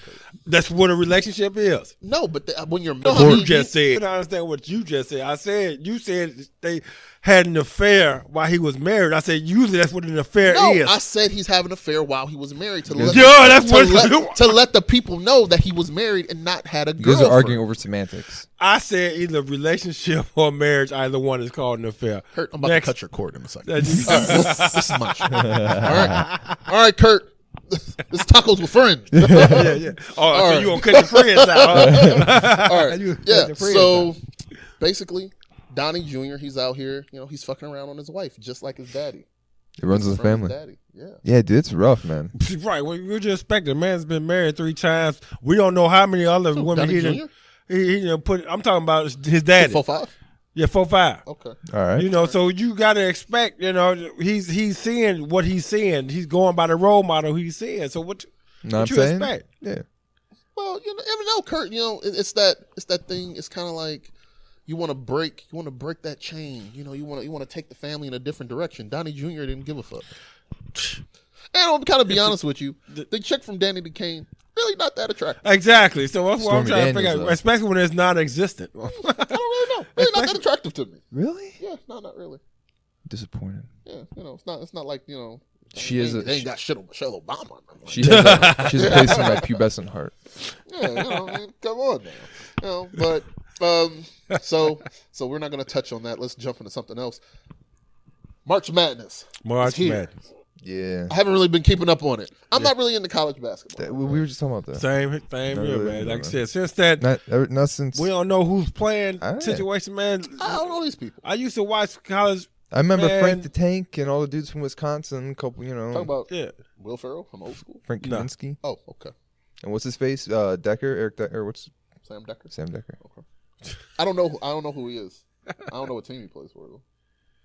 C: That's what a relationship is.
A: No, but when you're
C: You just said. I understand what you just said. You said they had an affair while he was married. I said usually that's what an affair
A: No,
C: is.
A: I said he's having an affair while he was married to
B: Yeah,
A: let,
C: that's what
A: to let the people know that he was married and not had a
B: You guys
A: girlfriend.
B: are arguing over semantics.
C: I said either relationship or marriage. Either one is called an affair.
A: Kurt, I'm about
C: Next.
A: to cut your cord in a second.
C: That you-
A: All right, this is much. All right, Kurt. This tacos with friends.
C: yeah. Oh, so
A: right.
C: you gonna cut your friends out? Huh?
A: All right.
C: You cut
A: Yeah.
C: your friends
A: So
C: out.
A: basically, Donny Jr. He's out here. You know, he's fucking around on his wife, just like his daddy.
B: It runs in the
A: From his
B: family.
A: daddy. Yeah.
B: Yeah, dude, it's rough, man.
C: Right. Well, you just expect a man's been married 3 times. We don't know how many other women
A: Donny
C: he
A: Jr.?
C: done. He done put. I'm talking about his daddy.
A: 4'5"?
C: Yeah, 4'5".
A: Okay.
B: All right.
C: You know, so you got to expect. You know, he's seeing what he's seeing. He's going by the role model he's seeing. So what
B: know
C: what
B: what
C: you
B: I'm saying?
C: expect?
B: Yeah.
A: Well, you never know, Kurt. You know, it's that thing. It's kind of like you want to break that chain. You know, you want to take the family in a different direction. Donny Jr. didn't give a fuck. And I'll kind of be honest with you, the chick from Danny Kane really not that attractive.
C: Exactly. So that's what I'm
B: Stormy
C: trying to
B: Daniels,
C: figure out,
B: though.
C: especially when it's non-existent.
A: I don't really know. Really not that attractive to me.
B: Really?
A: Yeah, no, not really.
B: Disappointed.
A: Yeah, you know, it's not like, you know,
B: She is
A: they ain't got shit on Michelle Obama.
B: She has a place in my pubescent heart.
A: Yeah, you know, I mean, come on now. You know, but so we're not going to touch on that. Let's jump into something else. March Madness.
C: March
A: It's here.
C: Madness.
B: Yeah.
A: I haven't really been keeping up on it. I'm not really into college basketball.
B: We were just talking about that.
C: Same
B: Not
C: here,
B: really,
C: man. Like I
B: no.
C: said, since that
B: Not since.
C: we don't know who's playing
B: All right.
C: situation, man.
A: I don't know these people.
C: I used to watch college.
B: I remember
C: Man.
B: Frank the Tank and all the dudes from Wisconsin. Couple, you know,
A: Talk about
C: Yeah,
A: Will Ferrell from old school.
B: Frank
C: No.
B: Kaminsky.
A: Oh, okay.
B: And what's his face? Decker, Eric Decker. What's
A: Sam Decker.
B: Sam Decker?
A: I don't know who he is. I don't know what team he plays for though.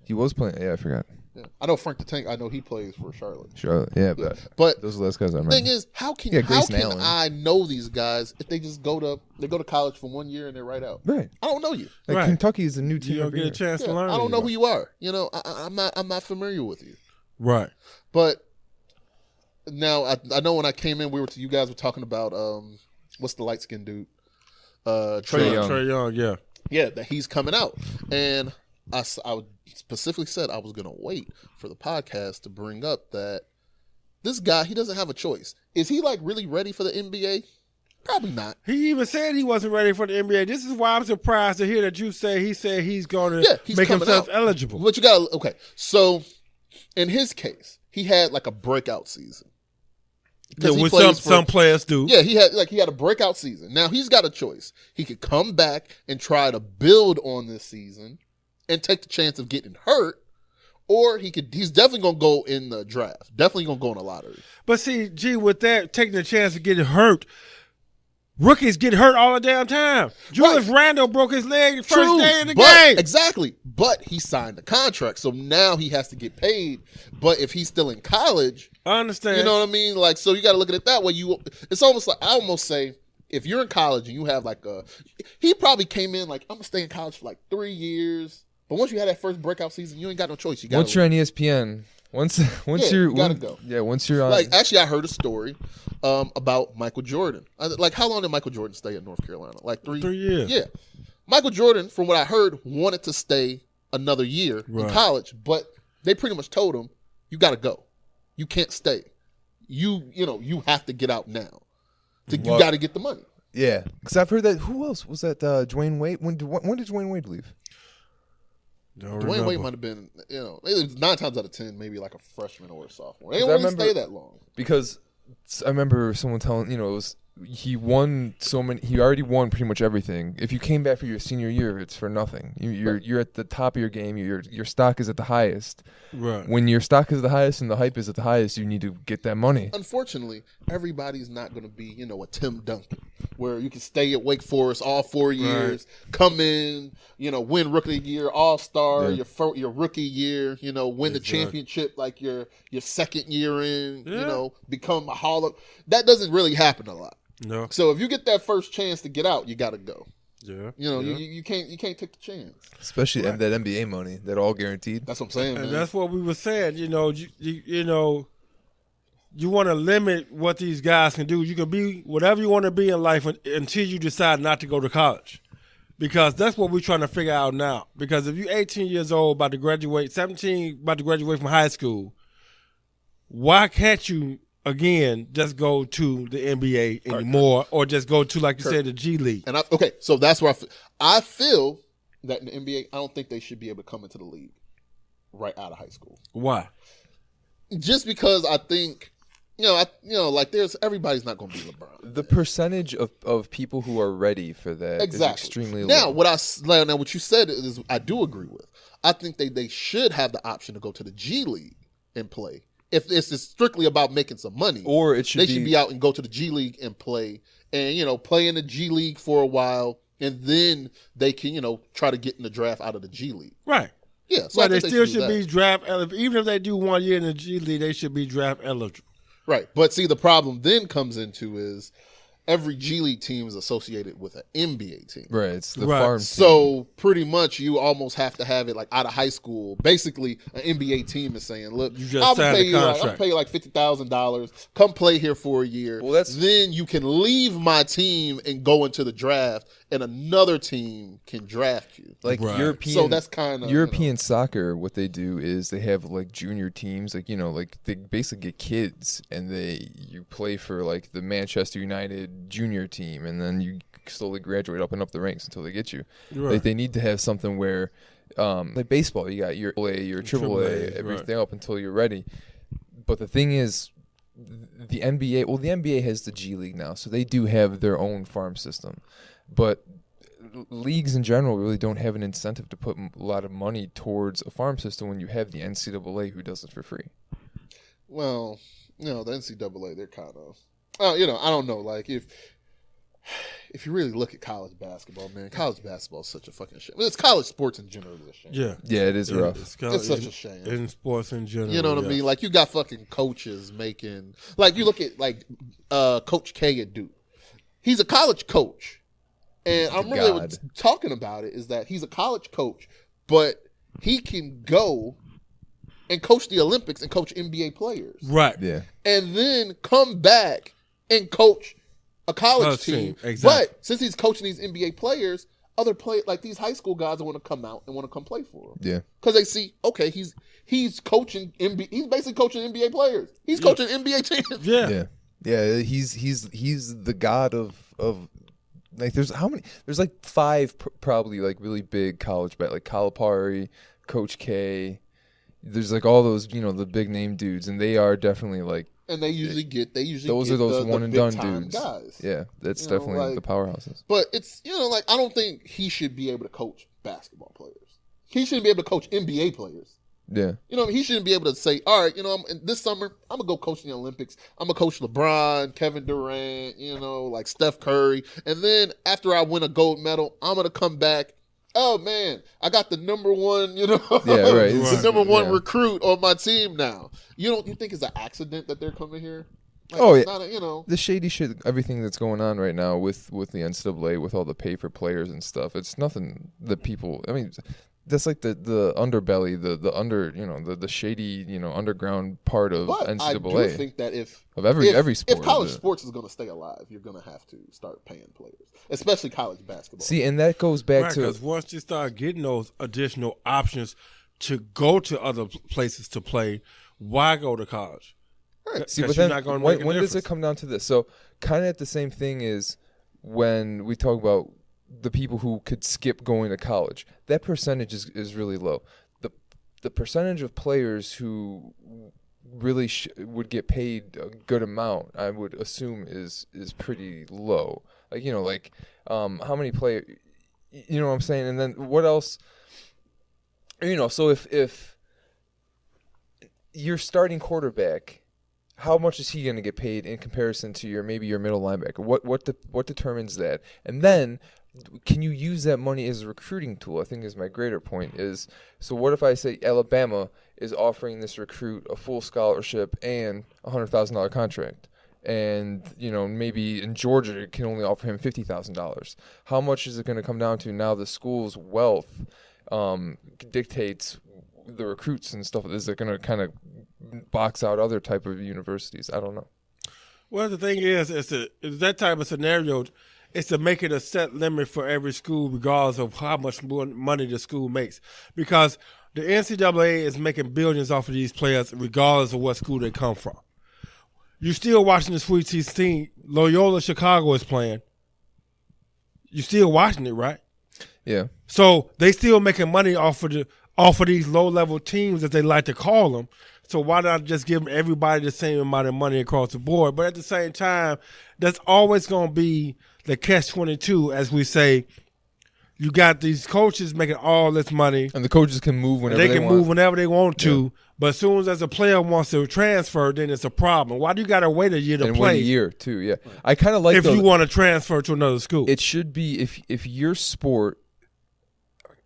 B: He was playing. Yeah, I forgot.
A: Yeah. I know Frank the Tank. I know he plays for Charlotte.
B: Charlotte. Yeah, but
A: But
B: those are the last guys I
A: the
B: remember.
A: thing is, how can
B: Grayson Allen.
A: I know these guys if they just go to college for 1 year and they're right out?
B: Right.
A: I don't know you.
B: Like
C: Right.
B: Kentucky is a new team.
C: you don't
B: every
C: get a
B: year.
C: chance
A: Yeah,
C: to learn.
A: I don't know who
C: anymore.
A: you are. You know, I'm not familiar with you.
C: Right.
A: But now I know when I came in, you guys were talking about what's the light skinned dude? Trae Young.
C: Trae Young. Yeah.
A: Yeah, that he's coming out, and I specifically said I was gonna wait for the podcast to bring up that this guy, he doesn't have a choice. Is he like really ready for the NBA? Probably not.
C: He even said he wasn't ready for the NBA. This is why I'm surprised to hear that you say he said he's going to
A: He's
C: make
A: coming
C: himself
A: out.
C: eligible.
A: But you got okay. So in his case, he had like a breakout season.
C: Yeah,
A: 'Cause he
C: what
A: plays
C: some players do.
A: Yeah, he had a breakout season. Now he's got a choice. He could come back and try to build on this season and take the chance of getting hurt, or he's definitely gonna go in the draft. Definitely gonna go in the lottery.
C: But see, G, with that, taking the chance of getting hurt, rookies get hurt all the damn time. Julius Randle broke his leg the first day of the game.
A: Exactly. But he signed a contract, so now he has to get paid. But if he's still in college,
C: I understand.
A: you know what I mean? Like, so you got to look at it that way. It's almost like, I almost say, if you're in college and you have like he probably came in like, I'm gonna stay in college for like 3 years. But once you had that first breakout season, you ain't got no choice. You got
B: Once you're on ESPN, Once
A: Yeah,
B: you're
A: you gotta go.
B: Yeah, once you're on.
A: Like, actually, I heard a story about Michael Jordan. Like, how long did Michael Jordan stay at North Carolina? Like 3
C: years.
A: Yeah. Michael Jordan, from what I heard, wanted to stay another year in college, but they pretty much told him, you got to go. You can't stay. You have to get out now. You got to get the money.
B: Yeah, because I've heard that. Who else was that? Dwayne Wade. When did Dwayne Wade leave?
A: Dwayne Wade might have been, maybe 9 times out of 10, maybe like a freshman or a sophomore. They don't really stay that long.
B: Because I remember someone telling, it was he already won pretty much everything. If you came back for your senior year, it's for nothing. You're at the top of your game. Your stock is at the highest.
C: Right.
B: When your stock is the highest and the hype is at the highest, you need to get that money.
A: Unfortunately, everybody's not going to be, a Tim Duncan, where you can stay at Wake Forest all 4 years, come in, win Rookie of the Year, All-Star, your rookie year, win the championship like your second year in, become a Hall of. That doesn't really happen a lot.
C: No.
A: So if you get that first chance to get out, you got to go.
C: Yeah.
A: You can't take the chance.
B: Especially that NBA money, that all guaranteed.
A: That's what I'm saying, man.
C: And that's what we were saying. You want to limit what these guys can do. You can be whatever you want to be in life until you decide not to go to college. Because that's what we're trying to figure out now. Because if you're 18 years old, about to graduate, 17, about to graduate from high school, why can't you, again, just go to the NBA anymore or just go to, like you said, the G League?
A: And so that's where I feel that in the NBA, I don't think they should be able to come into the league right out of high school.
C: Why?
A: Just because I think, everybody's not going to be LeBron.
B: The percentage of people who are ready for that is extremely low.
A: Now, what you said is I do agree with. I think they should have the option to go to the G League and play. If this is strictly about making some money,
B: or they
A: should be out and go to the G League and play, and play in the G League for a while, and then they can try to get in the draft out of the G League.
C: Right.
A: Yeah. So
C: they still should be draft eligible. Even if they do 1 year in the G League, they should be draft eligible.
A: Right. But see, the problem then comes into is every G League team is associated with an NBA team.
B: Right. It's the farm team.
A: So pretty much you almost have to have it like out of high school. Basically, an NBA team is saying, look,
C: I'll pay you
A: like $50,000. Come play here for a year.
B: Well,
A: then you can leave my team and go into the draft, and another team can draft you.
B: European.
A: So that's kind of
B: European soccer. What they do is they have like junior teams, like they basically get kids, and you play for like the Manchester United junior team, and then you slowly graduate up and up the ranks until they get you.
C: Right.
B: Like they need to have something where, like baseball, you got your A, your AAA, everything up until you're ready. But the thing is, the NBA. Well, the NBA has the G League now, so they do have their own farm system, but leagues in general really don't have an incentive to put a lot of money towards a farm system when you have the NCAA who does it for free.
A: Well, the NCAA, they're kind of, I don't know. Like if you really look at college basketball, man, college basketball is such a fucking shame. It's college sports in general is a shame.
B: Yeah, it is rough.
A: It's such a shame.
C: In sports in general.
A: You know what I mean? Like you got fucking coaches making, like you look at like Coach K at Duke. He's a college coach. And I'm really talking about it is that he's a college coach, but he can go and coach the Olympics and coach NBA players.
C: Right.
B: Yeah.
A: And then come back and coach a college team.
C: Exactly.
A: But since he's coaching these NBA players, like these high school guys want to come out and want to come play for him.
B: Yeah.
A: Because they see, okay, he's coaching he's basically coaching NBA players. He's coaching NBA teams.
C: Yeah.
B: Yeah. Yeah, he's the god of like there's like 5 probably like really big college like Calipari, Coach K. There's like all those, the big name dudes, and they are definitely like,
A: and they usually
B: those
A: get
B: are those one and done dudes.
A: Guys.
B: Yeah, that's definitely the powerhouses.
A: But it's I don't think he should be able to coach basketball players. He shouldn't be able to coach NBA players.
B: Yeah.
A: He shouldn't be able to say, all right, this summer, I'm going to go coach in the Olympics. I'm going to coach LeBron, Kevin Durant, like Steph Curry. And then after I win a gold medal, I'm going to come back. Oh, man, I got the number one, the number one recruit on my team now. You think it's an accident that they're coming here? Like, not
B: the shady shit, everything that's going on right now with the NCAA, with all the pay for players and stuff, it's nothing that people, the underbelly, the under, the shady, underground part of
A: But
B: NCAA.
A: I do think that if
B: every sport,
A: if college sports is going to stay alive, you're going to have to start paying players, especially college basketball.
B: See, and that goes back to
C: because once you start getting those additional options to go to other places to play, why go to college?
A: Right.
B: See, but then when does it come down to this? So kind of at the same thing is when we talk about the people who could skip going to college, that percentage is really low. The percentage of players who really would get paid a good amount, I would assume is pretty low. How many players, you know what I'm saying? And then what else, so if your starting quarterback, how much is he going to get paid in comparison to your middle linebacker? What determines that? And then can you use that money as a recruiting tool? I think is my greater point is, so what if I say Alabama is offering this recruit a full scholarship and a $100,000 contract, and maybe in Georgia it can only offer him $50,000. How much is it going to come down to now? The school's wealth dictates the recruits and stuff. Is it going to kind of box out other type of universities? I don't know.
C: Well, the thing is that type of scenario. It's to make it a set limit for every school, regardless of how much money the school makes. Because the NCAA is making billions off of these players, regardless of what school they come from. You're still watching the Sweet 16. Loyola Chicago is playing. You're still watching it, right?
B: Yeah.
C: So they still making money off of these low-level teams, as they like to call them. So why not just give everybody the same amount of money across the board? But at the same time, that's always going to be the catch-22, as we say. You got these coaches making all this money.
B: And the coaches can move whenever they want.
C: They can move whenever they want to. Yeah. But as soon as a player wants to transfer, then it's a problem. Why do you got to wait a year to play?
B: Wait a year, too, yeah. I kind of like
C: if you want to transfer to another school.
B: It should be, if your sport,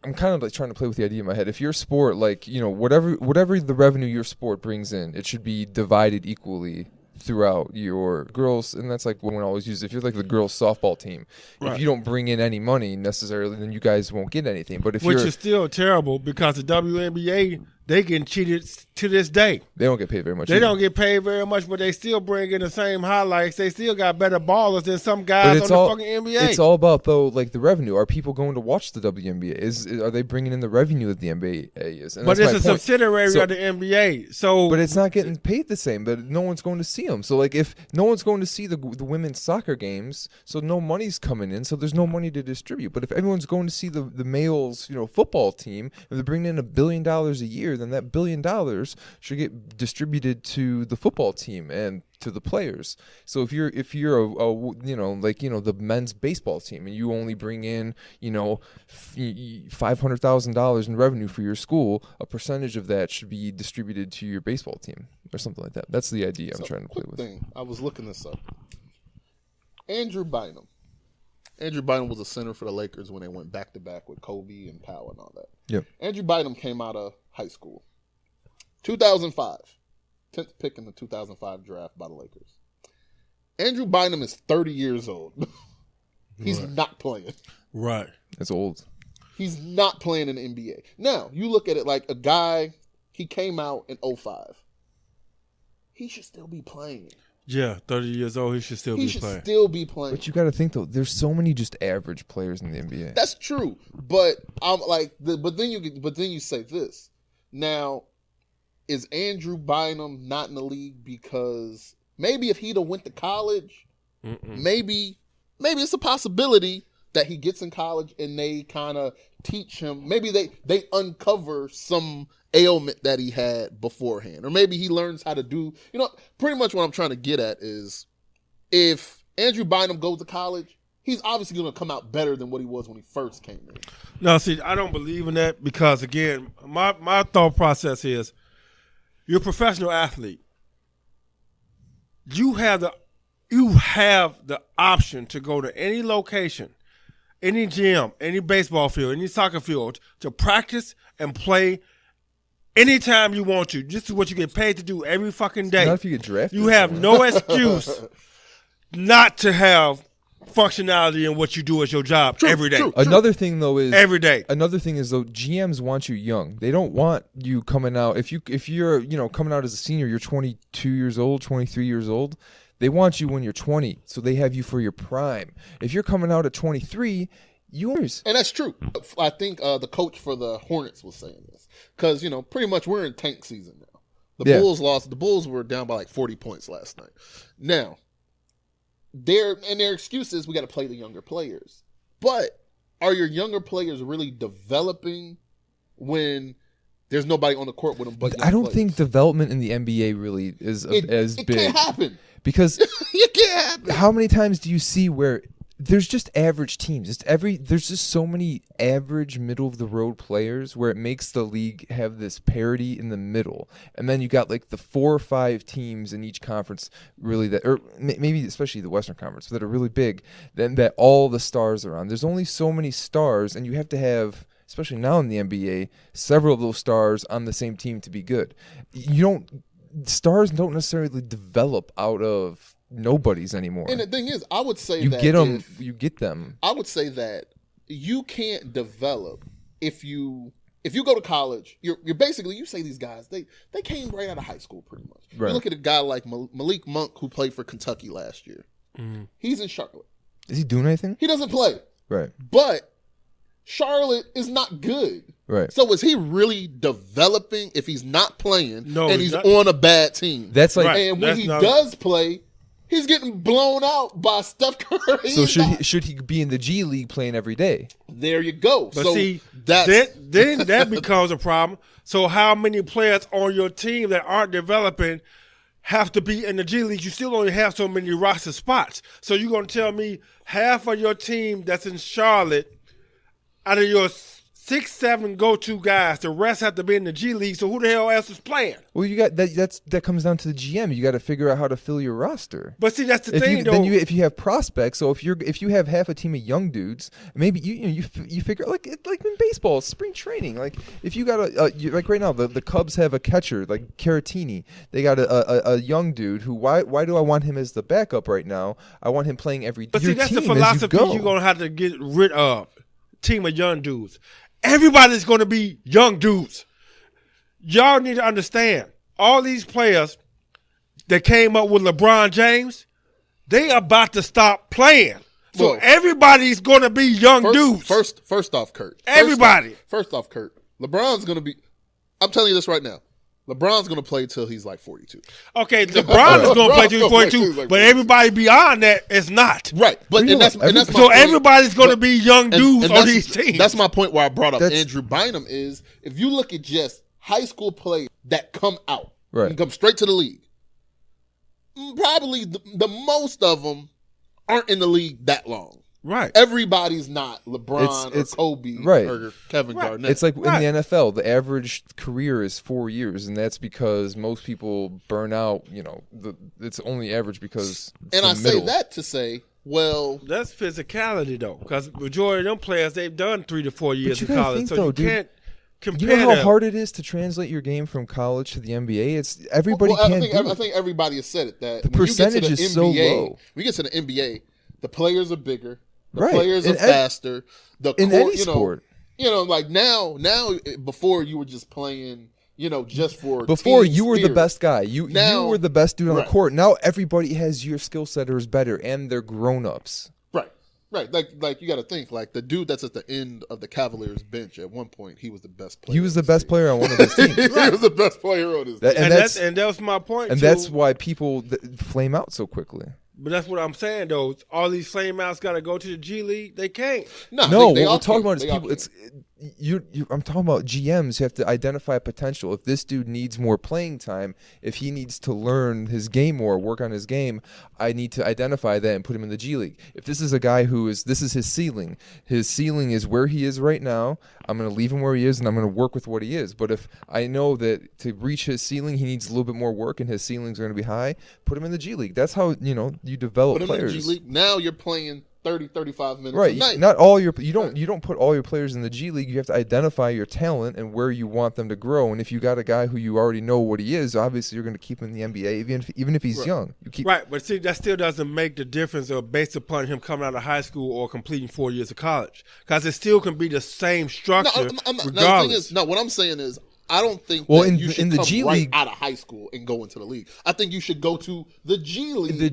B: I'm kind of like trying to play with the idea in my head. If your sport, whatever the revenue your sport brings in, it should be divided equally throughout your girls. And that's like what I always use. If you're like the girls softball team, right, if you don't bring in any money necessarily, then you guys won't get anything. But
C: which is still terrible, because the WNBA, they getting cheated to this day.
B: They don't get paid very much.
C: They don't get paid very much, but they still bring in the same highlights. They still got better ballers than some guys on the fucking NBA.
B: It's all about, though, like the revenue. Are people going to watch the WNBA? Are they bringing in the revenue that the NBA is? And
C: but it's a subsidiary of the NBA. So,
B: but it's not getting paid the same. But no one's going to see them. So, like, if no one's going to see the women's soccer games, so no money's coming in. So there's no money to distribute. But if everyone's going to see the males, football team, and they're bringing in $1 billion a year, then that $1 billion should get distributed to the football team and to the players. So if you're the men's baseball team and you only bring in $500,000 in revenue for your school, a percentage of that should be distributed to your baseball team or something like that. That's the idea I'm trying to play with.
A: I was looking this up. Andrew Bynum was a center for the Lakers when they went back to back with Kobe and Powell and all that.
B: Yep.
A: Andrew Bynum came out of high school. 2005. 10th pick in the 2005 draft by the Lakers. Andrew Bynum is 30 years old. He's not playing.
C: Right.
B: That's old.
A: He's not playing in the NBA. Now, you look at it like a guy, he came out in 2005. He should still be playing.
C: Yeah, 30 years old, he should still be playing.
B: But you got to think, though, there's so many just average players in the NBA.
A: That's true. But I'm like, but then you say this. Now, is Andrew Bynum not in the league because maybe if he'd have went to college, maybe it's a possibility that he gets in college and they kind of teach him. Maybe they uncover some ailment that he had beforehand, or maybe he learns how to do. Pretty much what I'm trying to get at is, if Andrew Bynum goes to college, he's obviously going to come out better than what he was when he first came in.
C: No, see, I don't believe in that, because again, my thought process is, you're a professional athlete. You have the option to go to any location, any gym, any baseball field, any soccer field, to practice and play anytime you want to. This is what you get paid to do every fucking day.
B: Not if you get drafted.
C: You have no excuse not to have functionality in what you do as your job every day.
B: Another thing though is
C: GMs
B: want you young. They don't want you coming out. If you're coming out as a senior, you're 22 years old, 23 years old. They want you when you're 20, so they have you for your prime. If you're coming out at 23, yours.
A: And that's true. I think the coach for the Hornets was saying this because pretty much we're in tank season now. The Bulls lost. The Bulls were down by like 40 points last night. Now, their excuse is we got to play the younger players. But are your younger players really developing when there's nobody on the court with them? But
B: I don't think development in the NBA really is as big. It
A: can't happen
B: because
A: it can't happen.
B: How many times do you see where there's just average teams? There's just so many average middle of the road players where it makes the league have this parity in the middle, and then you got like the 4 or 5 teams in each conference really or maybe especially the Western Conference that are really big. Then that all the stars are on. There's only so many stars, and you have to have, especially now in the NBA, several of those stars on the same team to be good. Stars don't necessarily develop out of nobodies anymore.
A: And the thing is, I would say
B: you
A: that
B: you get them.
A: I would say that you can't develop if you go to college. You're basically, you say these guys they came right out of high school pretty much.
B: Right.
A: You look at a guy like Malik Monk who played for Kentucky last year. Mm-hmm. He's in Charlotte.
B: Is he doing anything?
A: He doesn't play.
B: Right.
A: But Charlotte is not good.
B: Right.
A: So is he really developing if he's not playing and he's
B: not
A: on a bad team?
B: That's like,
A: and when he does play, he's getting blown out by Steph Curry.
B: So should he be in the G League playing every day?
A: There you go.
C: But
A: so
C: see, then that becomes a problem. So how many players on your team that aren't developing have to be in the G League? You still only have so many roster spots. So you're going to tell me half of your team that's in Charlotte, out of your 6, 7 go-to guys, the rest have to be in the G League. So who the hell else is playing?
B: Well, you got that comes down to the GM. You got to figure out how to fill your roster.
C: But see, that's the thing, though.
B: If you have prospects, so if you have half a team of young dudes, maybe you figure like in baseball, spring training. Like if you got like right now, the Cubs have a catcher like Caratini. They got a young dude who why do I want him as the backup right now? I want him playing every.
C: But see, that's the philosophy you're gonna have to get rid of. Team of young dudes. Everybody's going to be young dudes. Y'all need to understand, all these players that came up with LeBron James, they about to stop playing. So everybody's going to be young dudes.
A: First off, Kurt.
C: Everybody.
A: First off, Kurt. LeBron's going to be, I'm telling you this right now. LeBron's going to play till he's like 42.
C: Okay, LeBron is going to play till he's 42, but everybody beyond that is not.
A: Right. But and that's my
C: so
A: point.
C: Everybody's going to be young dudes on these teams.
A: That's my point where I brought up Andrew Bynum is if you look at just high school players that come out and come straight to the league, probably the most of them aren't in the league that long.
C: Right.
A: Everybody's not LeBron or Kobe or Kevin Garnett.
B: It's like in the NFL, the average career is 4 years, and that's because most people burn out. It's only average because it's
A: and I
B: middle.
A: say that to say, well,
C: that's physicality though, because majority of them players they've done 3 to 4 years in college,
B: think,
C: so you can't compare.
B: You know how hard it is to translate your game from college to the NBA. It's everybody can't do it.
A: I think everybody has said it that
B: the percentage is so low.
A: When you get to the NBA, the players are bigger. The
B: right.
A: players are faster.
B: In any sport.
A: Like now before you were just playing, just for
B: before
A: team
B: you were
A: spirit.
B: the best guy. You were the best dude on the court. Now everybody has your skill set or is better, and they're grown-ups.
A: Right. Like you got to think like the dude that's at the end of the Cavaliers bench at one point, he was the best player.
B: He was the best player on one of his teams.
A: He was the best player on his team.
C: And that was my point.
B: And that's why people flame out so quickly.
C: But that's what I'm saying, though. All these flame outs got to go to the G League. They can't.
B: No, what we're talking about is people. I'm talking about GMs who have to identify potential. If this dude needs more playing time, if he needs to learn his game more, work on his game, I need to identify that and put him in the G League. If this is a guy this is his ceiling. His ceiling is where he is right now. I'm going to leave him where he is, and I'm going to work with what he is. But if I know that to reach his ceiling, he needs a little bit more work, and his ceiling's going to be high, put him in the G League. That's how you develop players.
A: In the G League. Now you're playing 30, 35 minutes
B: Right.
A: a night.
B: Not all you don't put all your players in the G League. You have to identify your talent and where you want them to grow. And if you got a guy who you already know what he is, obviously you're going to keep him in the NBA, even if he's young. You keep
C: But see, that still doesn't make the difference based upon him coming out of high school or completing 4 years of college, because it still can be the same structure regardless.
A: What I'm saying is, I don't think you should
B: the
A: come
B: G
A: right
B: League
A: out of high school and go into the league. I think you should go to the G League.
B: The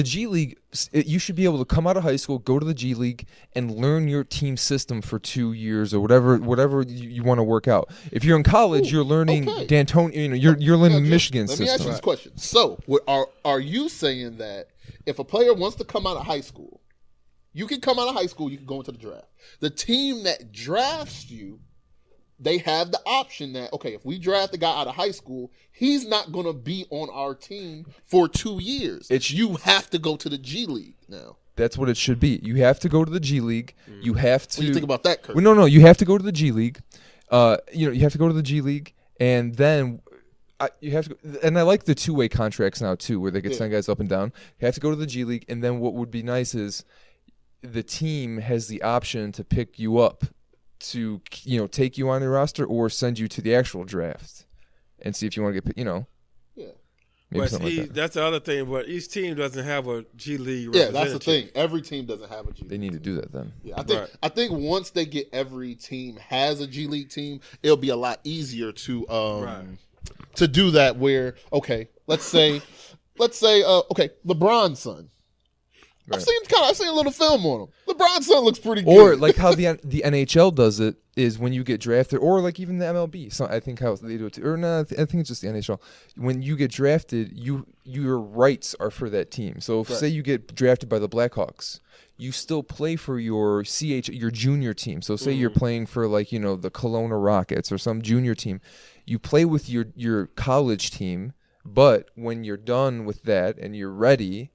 B: G League. You should be able to come out of high school, go to the G League, and learn your team system for 2 years or whatever you want to work out. If you're in college, you're learning D'Antoni. You're learning Michigan system.
A: Let me ask you this question. So, are you saying that if a player wants to come out of high school, you can come out of high school, you can go into the draft. The team that drafts you, they have the option that, okay, if we draft a guy out of high school, he's not going to be on our team for 2 years. You have to go to the G League now.
B: That's what it should be. You have to go to the G League. You have to.
A: What do you think about that, Kurt?
B: Well, no. You have to go to the G League. You have to go to the G League, and then you have to. And I like the two-way contracts now too, where they can send guys up and down. You have to go to the G League, and then what would be nice is the team has the option to pick you up, to take you on your roster or send you to the actual draft and see if you want to get maybe something like that.
C: That's the other thing, but each team doesn't have a G League
A: representative. Yeah, that's the thing. Every team doesn't have a G League.
B: They need to do that then.
A: Yeah, I think once they get every team has a G League team, it'll be a lot easier to do that. Where let's say LeBron's son. Right. I've seen a little film on him. LeBron's son looks pretty good.
B: Or like how the NHL does it is when you get drafted, or like even the MLB. So I think how they do it too. Or no, I think it's just the NHL. When you get drafted, your rights are for that team. So if say you get drafted by the Blackhawks, you still play for your junior team. So say you're playing for the Kelowna Rockets or some junior team, you play with your college team. But when you're done with that and you're ready,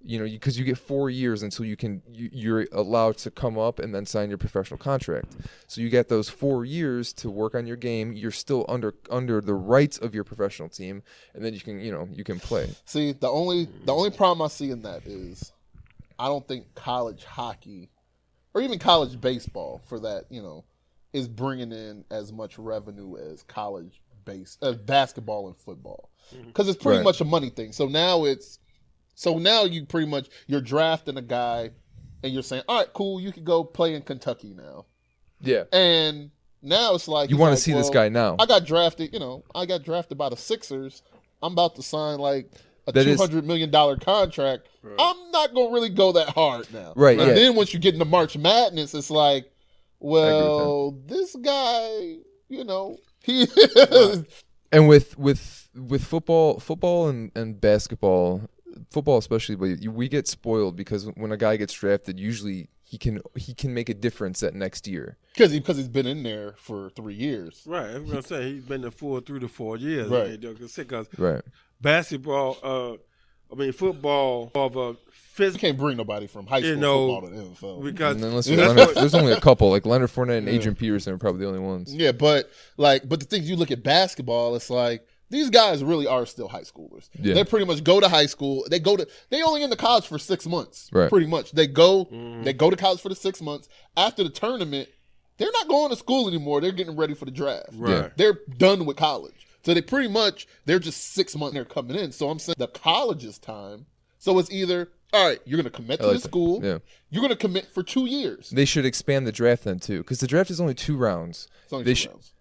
B: because you get 4 years until you're allowed to come up and then sign your professional contract. So you get those 4 years to work on your game. You're still under the rights of your professional team, and then you can play.
A: See, the only problem I see in that is I don't think college hockey or even college baseball for that is bringing in as much revenue as college basketball and football, because it's pretty much a money thing. So now you pretty much, you're drafting a guy and you're saying, all right, cool, you can go play in Kentucky now.
B: Yeah.
A: And now it's like,
B: you want to see this guy now.
A: I got drafted by the Sixers. I'm about to sign like a $200 million contract. Right. I'm not going to really go that hard now.
B: Right.
A: And then once you get into March Madness, it's like, well, this guy, he
B: And with football and basketball, football especially, but we get spoiled because when a guy gets drafted, usually he can make a difference that next year
A: because he's been in there for 3 years.
C: Right, I was gonna say he's been there 3 to 4 years.
A: Right,
C: because
A: basketball. Football of a physical. You can't bring nobody from high school football to the NFL
C: because
B: there's only a couple like Leonard Fournette and Adrian Peterson are probably the only ones.
A: Yeah, but the things you look at basketball, it's like, these guys really are still high schoolers. Yeah. They pretty much go to high school. They only into college for 6 months.
B: Right.
A: Pretty much. They go to college for the 6 months. After the tournament, they're not going to school anymore. They're getting ready for the draft.
C: Right. Yeah.
A: They're done with college. So they're just 6 months they're coming in. So I'm saying the college's time. So it's either, all right, you're going to commit to the school. Yeah. You're going to commit for 2 years.
B: They should expand the draft then too, because the draft is only 2 rounds.
A: It's only 2 rounds.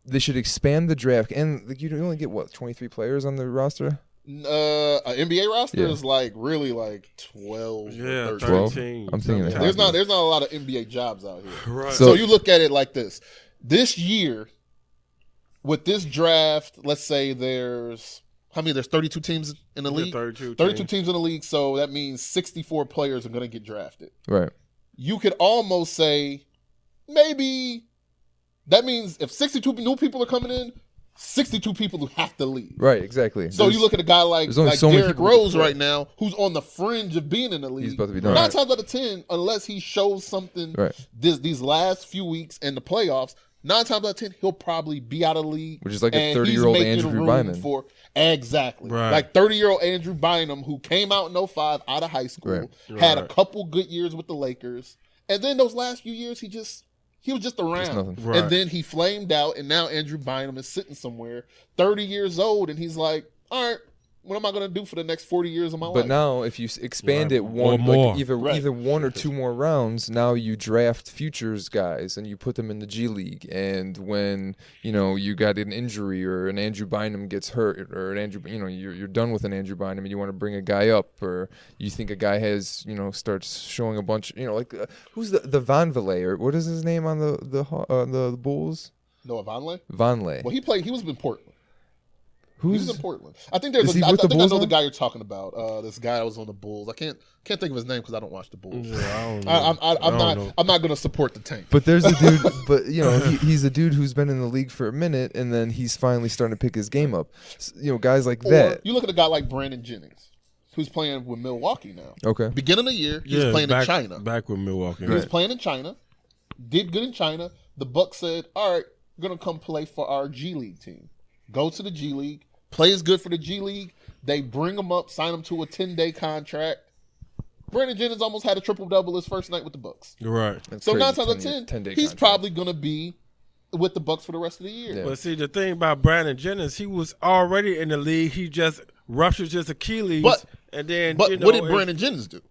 B: They should expand the draft, and you only get 23 players on the roster.
A: An NBA roster is really 12.
C: Yeah,
B: 13. I'm thinking
A: there's not a lot of NBA jobs out here.
C: Right.
A: So you look at it like this. This year, with this draft, let's say there's 32 teams in the league.
C: 32
A: teams in the league. So that means 64 players are going to get drafted.
B: Right.
A: You could almost say maybe. That means if 62 new people are coming in, 62 people who have to leave.
B: Right, exactly.
A: So you look at a guy like Derrick Rose right now, who's on the fringe of being in the league.
B: He's about to be done.
A: 9 times out of 10, unless he shows something these last few weeks in the playoffs, 9 times out of 10, he'll probably be out of the league.
B: Which is like a
A: and
B: 30-year-old
A: he's making
B: Andrew
A: room
B: Bynum.
A: Exactly.
C: Right.
A: Like 30-year-old Andrew Bynum, who came out in 05 out of high school, had a couple good years with the Lakers. And then those last few years, he was just around.
C: Right.
A: And then he flamed out, and now Andrew Bynum is sitting somewhere, 30 years old, and he's like, all right, what am I going to do for the next 40 years of my life?
B: But now, if you expand it
C: Or
B: one,
C: more.
B: like either 1 or 2 more rounds, now you draft futures guys and you put them in the G League. And when you got an injury or an Andrew Bynum gets hurt, or an Andrew, you're done with an Andrew Bynum and you want to bring a guy up, or you think a guy has, starts showing a bunch, who's the Vanderlei, or what is his name on the Bulls?
A: Noah Vonleh?
B: Vonleh.
A: Well, he was in Portland. He was in Portland. I think
B: Is he
A: I
B: with the
A: think I
B: Bulls
A: know the
B: now?
A: guy you're talking about. This guy that was on the Bulls. I can't think of his name because I don't watch the Bulls.
C: Yeah, I don't know.
A: I'm not going to support the tank.
B: But there's a dude, he's a dude who's been in the league for a minute, and then he's finally starting to pick his game up. Guys like
A: Or
B: that.
A: you look at a guy like Brandon Jennings, who's playing with Milwaukee now.
B: Okay.
A: Beginning of the year, he was playing in China.
C: Back with Milwaukee.
A: He was playing in China, did good in China. The Bucks said, all right, we're going to come play for our G League team. Go to the G League, plays good for the G League. They bring him up, sign him to a 10-day contract. Brandon Jennings almost had a triple-double his first night with the Bucks.
C: Right.
B: That's
A: So
B: crazy,
A: 9 times out of 10,
B: 10-day
A: he's
B: contract.
A: probably going to be with the Bucks for the rest of the year.
B: Yeah.
C: But see, the thing about Brandon Jennings, he was already in the league. He just ruptured his Achilles.
A: But
C: and then,
A: what did Brandon Jennings do?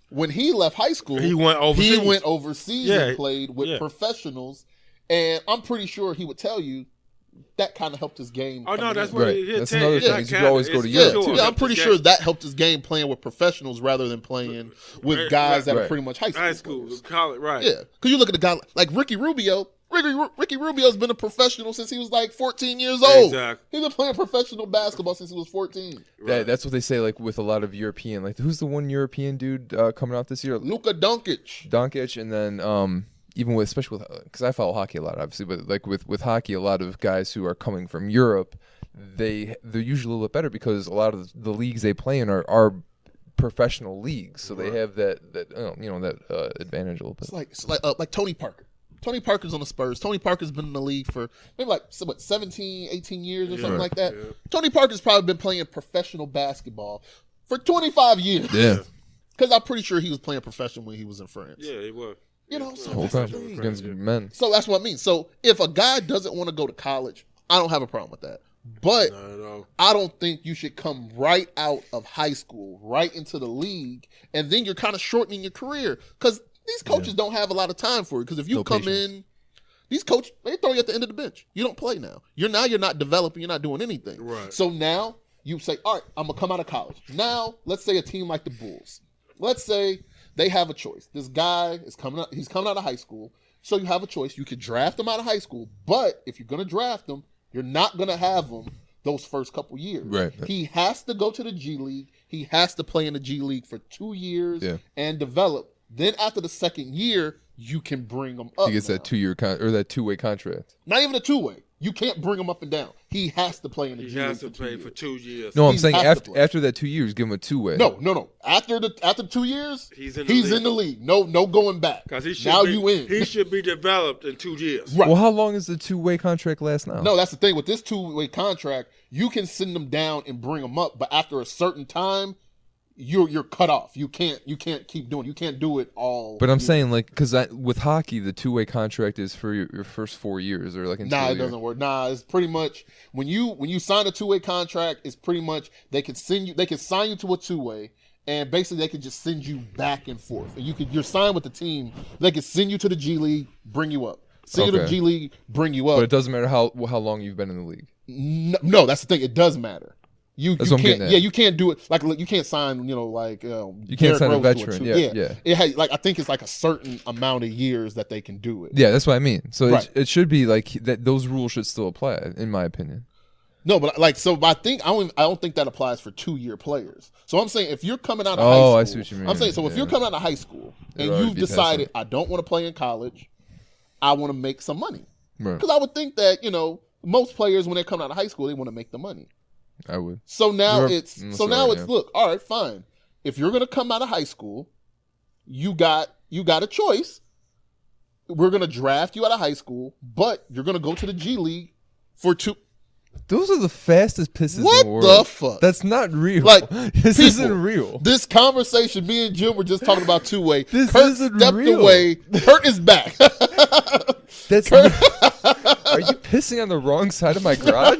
A: When he left high school,
C: He went overseas.
A: And played with
C: Yeah.
A: professionals. And I'm pretty sure he would tell you that kind of helped his game.
C: Oh, no,
A: coming
C: that's
A: in.
C: what
B: Right.
C: he'll
B: That's
C: tell
B: another
C: you.
B: thing,
C: It's
B: is
C: not
B: you could always
C: kinda-
B: go to
C: it's
B: Europe,
C: sure.
B: too.
A: Yeah, I'm
C: Helped
A: pretty
C: his
A: sure
C: game.
A: that helped his game playing with professionals rather than playing with guys that are
B: Right.
A: pretty much high school.
C: High school,
A: players.
C: college, right.
A: Yeah, because you look at a guy like Ricky Rubio. Ricky Rubio's been a professional since he was like 14 years old.
C: Exactly.
A: He's been playing professional basketball since he was 14.
B: That's what they say, like with a lot of European. Like, who's the one European dude coming out this year?
A: Luka Doncic.
B: Doncic, and then even with, especially with, because I follow hockey a lot, obviously, but like with hockey, a lot of guys who are coming from Europe, they're usually a little bit better because a lot of the leagues they play in are professional leagues, so they have that advantage a little bit.
A: It's like Tony Parker. Tony Parker's on the Spurs. Tony Parker's been in the league for maybe 17, 18 years or something like that.
C: Yeah.
A: Tony Parker's probably been playing professional basketball for 25 years.
B: Yeah,
A: Because I'm pretty sure he was playing professional when he was in France.
C: Yeah, it was.
A: So
B: whole
A: that's the
B: time
A: thing.
B: against men.
A: So that's what I mean. So if a guy doesn't want to go to college, I don't have a problem with that. But
C: Not at all.
A: I don't think you should come right out of high school, right into the league, and then you're kind of shortening your career. Because these coaches don't have a lot of time for it. Because if you
B: No
A: come
B: patience.
A: in, these coaches, they throw you at the end of the bench. You don't play now. You're not developing. You're not doing anything.
C: Right.
A: So now you say, all right, I'm going to come out of college. Now, let's say a team like the Bulls. Let's say they have a choice. This guy is coming out. He's coming out of high school. So you have a choice. You could draft him out of high school. But if you're going to draft him, you're not going to have him those first couple years.
B: Right.
A: He has to go to the G League. He has to play in the G League for 2 years and develop. Then after the second year, you can bring him up.
B: He gets that 2-year or that 2-way contract.
A: Not even a 2-way. You can't bring him up and down. He has to play in the
C: He
A: G League
C: has to
A: for 2
C: play
A: years.
C: for 2 years.
B: No, I'm
A: He
B: saying
A: has to play.
B: after that 2 years, give him a 2-way.
A: No. After 2 years,
C: He's in the
A: league. No going back.
C: Because
A: you in.
C: He should be developed in 2 years.
A: Right.
B: Well, how long is the 2-way contract last now?
A: No, that's the thing with this 2-way contract. You can send them down and bring them up, but after a certain time, you're cut off. You can't keep doing. You can't do it all.
B: But I'm saying, like, because with hockey, the 2-way contract is for your first 4 years, or like in
A: Nah,
B: 2
A: it doesn't work. Nah, it's pretty much when you sign a 2-way contract, it's pretty much they can sign you to a 2-way, and basically they can just send you back and forth. And you're signed with the team. They can send you to the G League, bring you up. Send you to the
B: Okay.
A: G League, bring you up.
B: But it doesn't matter how long you've been in the league.
A: No, that's the thing. It does matter. You
B: That's what I'm
A: can't.
B: getting at.
A: Yeah, you can't do it. Like you can't sign.
B: You can't sign a veteran. Yeah.
A: It has I think it's like a certain amount of years that they can do it.
B: Yeah, that's what I mean. So
A: Right.
B: it should be like that. Those rules should still apply, in my opinion.
A: No, but I don't think that applies for 2-year players. So I'm saying if you're coming out of high
B: Oh,
A: school,
B: I see what you mean.
A: I'm saying so if
B: Yeah.
A: you're coming out of high school and
B: It'd already
A: you've
B: be past
A: decided
B: that.
A: I don't want to play in college, I want to make some money.
B: Right.
A: Because I would think that most players when they're coming out of high school they want to make the money.
B: I would.
A: So now
B: You're-
A: it's
B: mm,
A: so
B: sorry,
A: now it's
B: yeah.
A: look, all right, fine. If you're gonna come out of high school, you got a choice. we're gonna draft you out of high school, but you're gonna go to the G League for 2.
B: Those are the fastest pisses
A: What
B: in the world.
A: the fuck?
B: That's not real.
A: Like,
B: this
A: people,
B: isn't real.
A: This conversation, me and Jim were just talking about two-way.
B: This
A: Kurt
B: isn't
A: stepped
B: real.
A: away. Kurt is back.
B: That's
A: Kurt.
B: Are you pissing on the wrong side of my garage?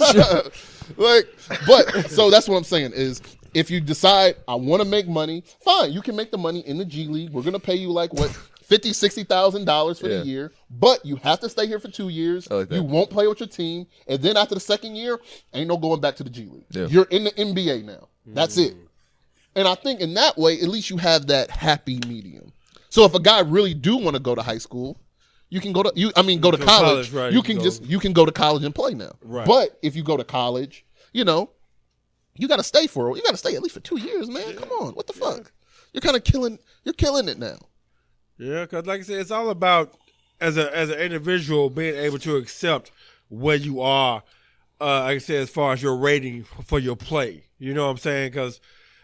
A: So that's what I'm saying is, if you decide I want to make money, fine, you can make the money in the G League. We're gonna pay you like what $50,000-$60,000 for the year, but you have to stay here for 2 years.
B: I like that.
A: You won't play with your team, and then after the second year, ain't no going back to the G League.
B: Yeah.
A: You're in the NBA now. That's it. And I think in that way, at least you have that happy medium. So if a guy really do want to go to high school, you can go to go to college.
C: Right,
A: you can go to college and play now.
C: Right.
A: But if you go to college, you got to stay at least for 2 years, man. Yeah. Come on, what the fuck? You're kind of killing it now.
C: Yeah, because like I said, it's all about as an individual being able to accept where you are. Like I said, as far as your rating for your play, you know what I'm saying? Because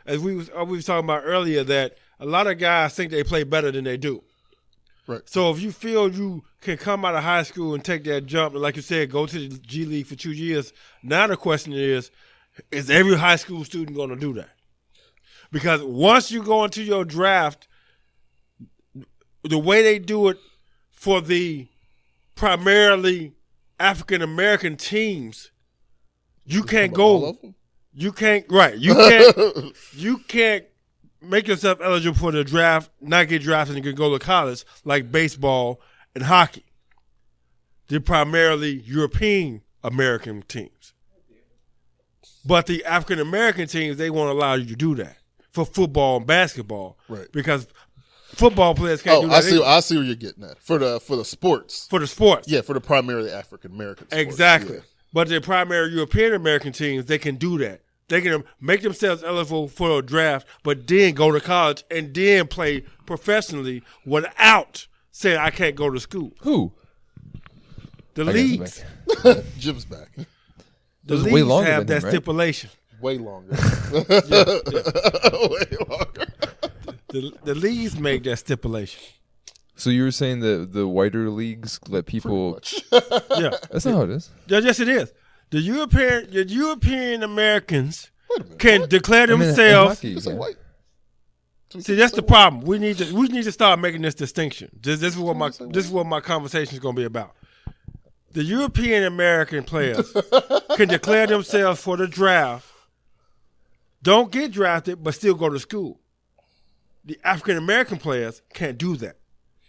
C: as we was talking about earlier, that a lot of guys think they play better than they do.
A: Right.
C: So if you feel you can come out of high school and take that jump, and like you said, go to the G League for 2 years, now the question is every high school student going to do that? Because once you go into your draft, the way they do it for the primarily African American teams, you can't go. You can't You can't make yourself eligible for the draft, not get drafted, and can go to college like baseball and hockey. They're primarily European American teams. But the African American teams, they won't allow you to do that for football and basketball.
A: Right.
C: Because football players can't do that.
A: I see where you're getting at. For the sports.
C: For the sports.
A: Yeah, for the primarily African American sports.
C: Exactly.
A: Yeah.
C: But the primary European American teams, they can do that. They can make themselves eligible for a draft, but then go to college and then play professionally without saying I can't go to school.
B: Who?
C: The leagues.
A: Jim's back.
C: The leagues have that stipulation.
A: Way longer.
C: Yeah.
A: Way longer.
C: The leagues make that stipulation.
B: So you were saying that the whiter leagues let people?
C: Yeah,
B: that's not how it is.
C: Yes, it is. The European Americans can declare themselves. See, that's the problem. We need to start making this distinction. This is what my conversation is going to be about. The European American players can declare themselves for the draft, don't get drafted, but still go to school. The African American players can't do that.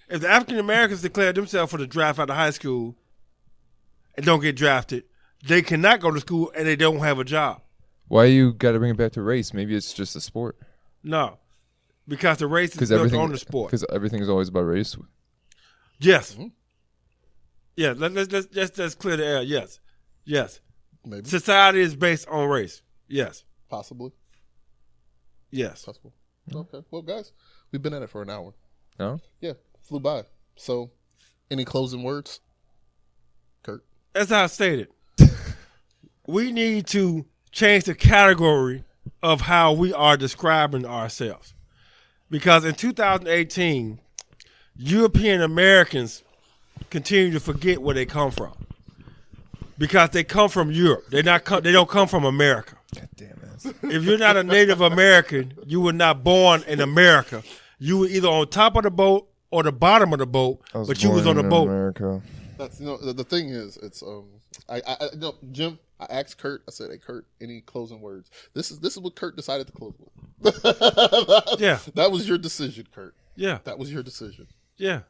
C: If the African Americans declare themselves for the draft out of high school and don't get drafted, they cannot go to school and they don't have a job.
B: Why you got to bring it back to race? Maybe it's just a sport.
C: No, because the race is built on the sport.
B: Because everything is always about race.
C: Yes. Mm-hmm. Yeah. Let's clear the air. Yes.
A: Maybe
C: society is based on race. Yes.
A: Possibly.
C: Yes.
A: Possible. Okay. Well, guys, we've been at it for an hour.
B: No.
A: Yeah. Flew by. So, any closing words, Kurt?
C: As I stated, we need to change the category of how we are describing ourselves. Because in 2018, European Americans continue to forget where they come from. Because they come from Europe. They don't come from America.
B: God damn it.
C: If you're not a Native American, you were not born in America. You were either on top of the boat or the bottom of the boat, but you was on the boat.
B: America.
A: That's the thing is, it's Jim. I asked Kurt. I said, "Hey, Kurt, any closing words?" This is what Kurt decided to close with.
C: Yeah,
A: that was your decision, Kurt.
C: Yeah,
A: that was your decision.
C: Yeah,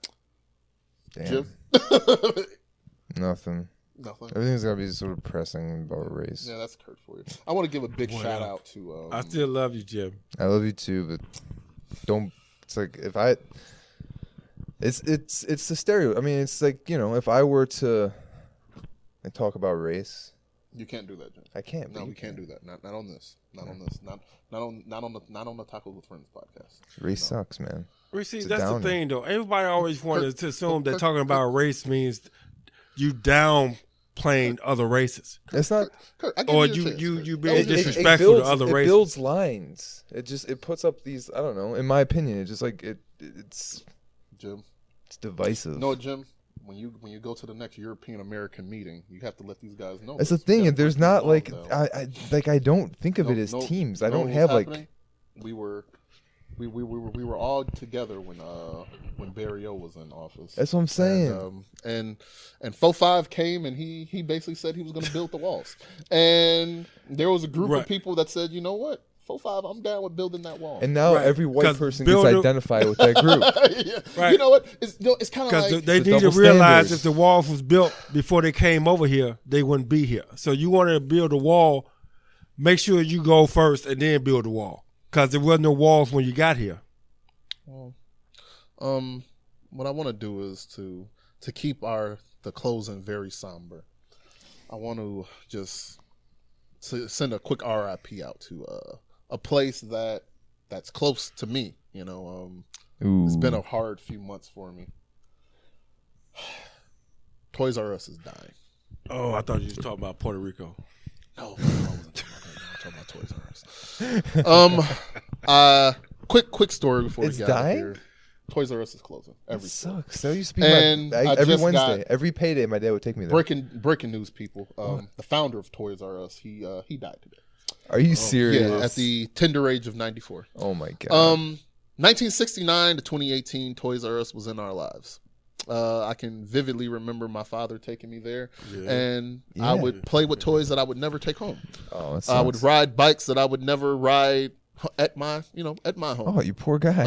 B: damn.
A: Jim.
B: Nothing. Everything's gotta be sort of pressing about race.
A: Yeah, that's Kurt for you. I want to give a big shout out to.
C: I still love you, Jim.
B: I love you too, but don't. It's like if I. It's the stereo. I mean, it's like, if I were to talk about race,
A: you can't do that, Jim.
B: I can't.
A: No, we can't do that. Not on this. Not on this. Not on the Tacos with Friends podcast.
B: Race sucks, man.
C: See, that's the thing, though. Everybody always wanted to assume that talking about race means you downplaying other races.
B: It's not,
A: Kurt,
C: or you being disrespectful to other races.
B: It builds lines. It puts up these. I don't know. In my opinion, it's just like it's.
A: Jim.
B: It's divisive.
A: No, Jim. when you go to the next European American meeting, you have to let these guys know.
B: That's the thing. And there's not like I don't think of it as teams. I don't have like.
A: We were all together when Barry O was in office.
B: That's what I'm saying.
A: And 4-5 came and he basically said he was going to build the walls. And there was a group of people that said, you know what, 4-5, I'm down with building that wall.
B: And now every white person gets identified with that group.
A: Right. You know what? It's kind of like
C: they need to realize if the walls was built before they came over here, they wouldn't be here. So you want to build a wall, make sure you go first and then build the wall. Because there wasn't no walls when you got here.
A: Well, what I want to do is to keep the closing very somber. I want to just send a quick RIP out to a place that's close to me. You know, it's been a hard few months for me. Toys R Us is dying.
C: Oh, I thought you was talking about Puerto Rico.
A: No, I wasn't talking about Toys R Us. Quick story before we get out of here. Toys R Us is closing. Every
B: sucks. That used to be every Wednesday, every payday. My dad would take me there.
A: Breaking news, people. The founder of Toys R Us, he died today.
B: Are you serious?
A: Yeah, at the tender age of 94.
B: Oh my god.
A: 1969 to 2018, Toys R Us was in our lives. I can vividly remember my father taking me there, and I would play with toys that I would never take home.
B: Oh, that sucks.
A: I would ride bikes that I would never ride at my home.
B: Oh, you poor guy.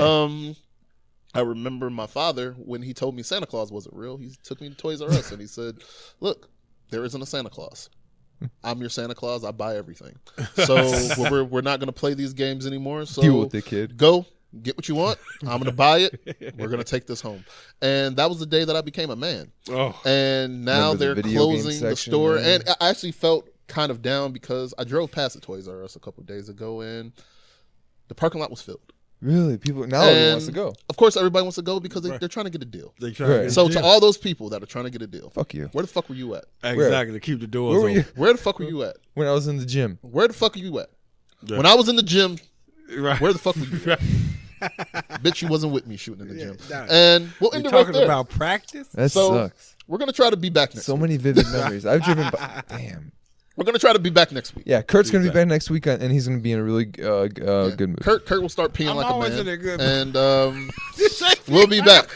A: I remember my father when he told me Santa Claus wasn't real. He took me to Toys R Us and he said, "Look, there isn't a Santa Claus. I'm your Santa Claus. I buy everything. So we're not going to play these games anymore. So
B: deal with it, kid.
A: Go." Get what you want. I'm going to buy it. We're going to take this home. And that was the day that I became a man. Oh. And now they're closing the store. Man. And I actually felt kind of down because I drove past the Toys R Us a couple of days ago and the parking lot was filled.
B: Really? People now everyone wants to go.
A: Of course, everybody wants to go because they're trying to get a deal.
C: So
A: to all those people that are trying to get a deal,
B: fuck you.
A: Where the fuck were you at?
C: Exactly. To keep the doors open.
A: Where the fuck were you at?
B: When I was in the gym.
A: Where the fuck were you at? Yeah. When I was in the gym, where the fuck were you at? Bitch, you wasn't with me shooting in the gym. And we'll end it right there.
C: Talking about practice?
B: That sucks.
A: We're going to try to be back next week.
B: So many vivid memories. I've driven by. Damn.
A: We're going to try to be back next week.
B: Yeah, Kurt's going to be back next week, and he's going to be in a really good mood.
A: Kurt will start peeing like a man. And we'll be back.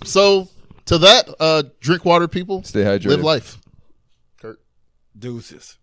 A: So, to that, drink water, people.
B: Stay hydrated.
A: Live life. Kurt.
C: Deuces.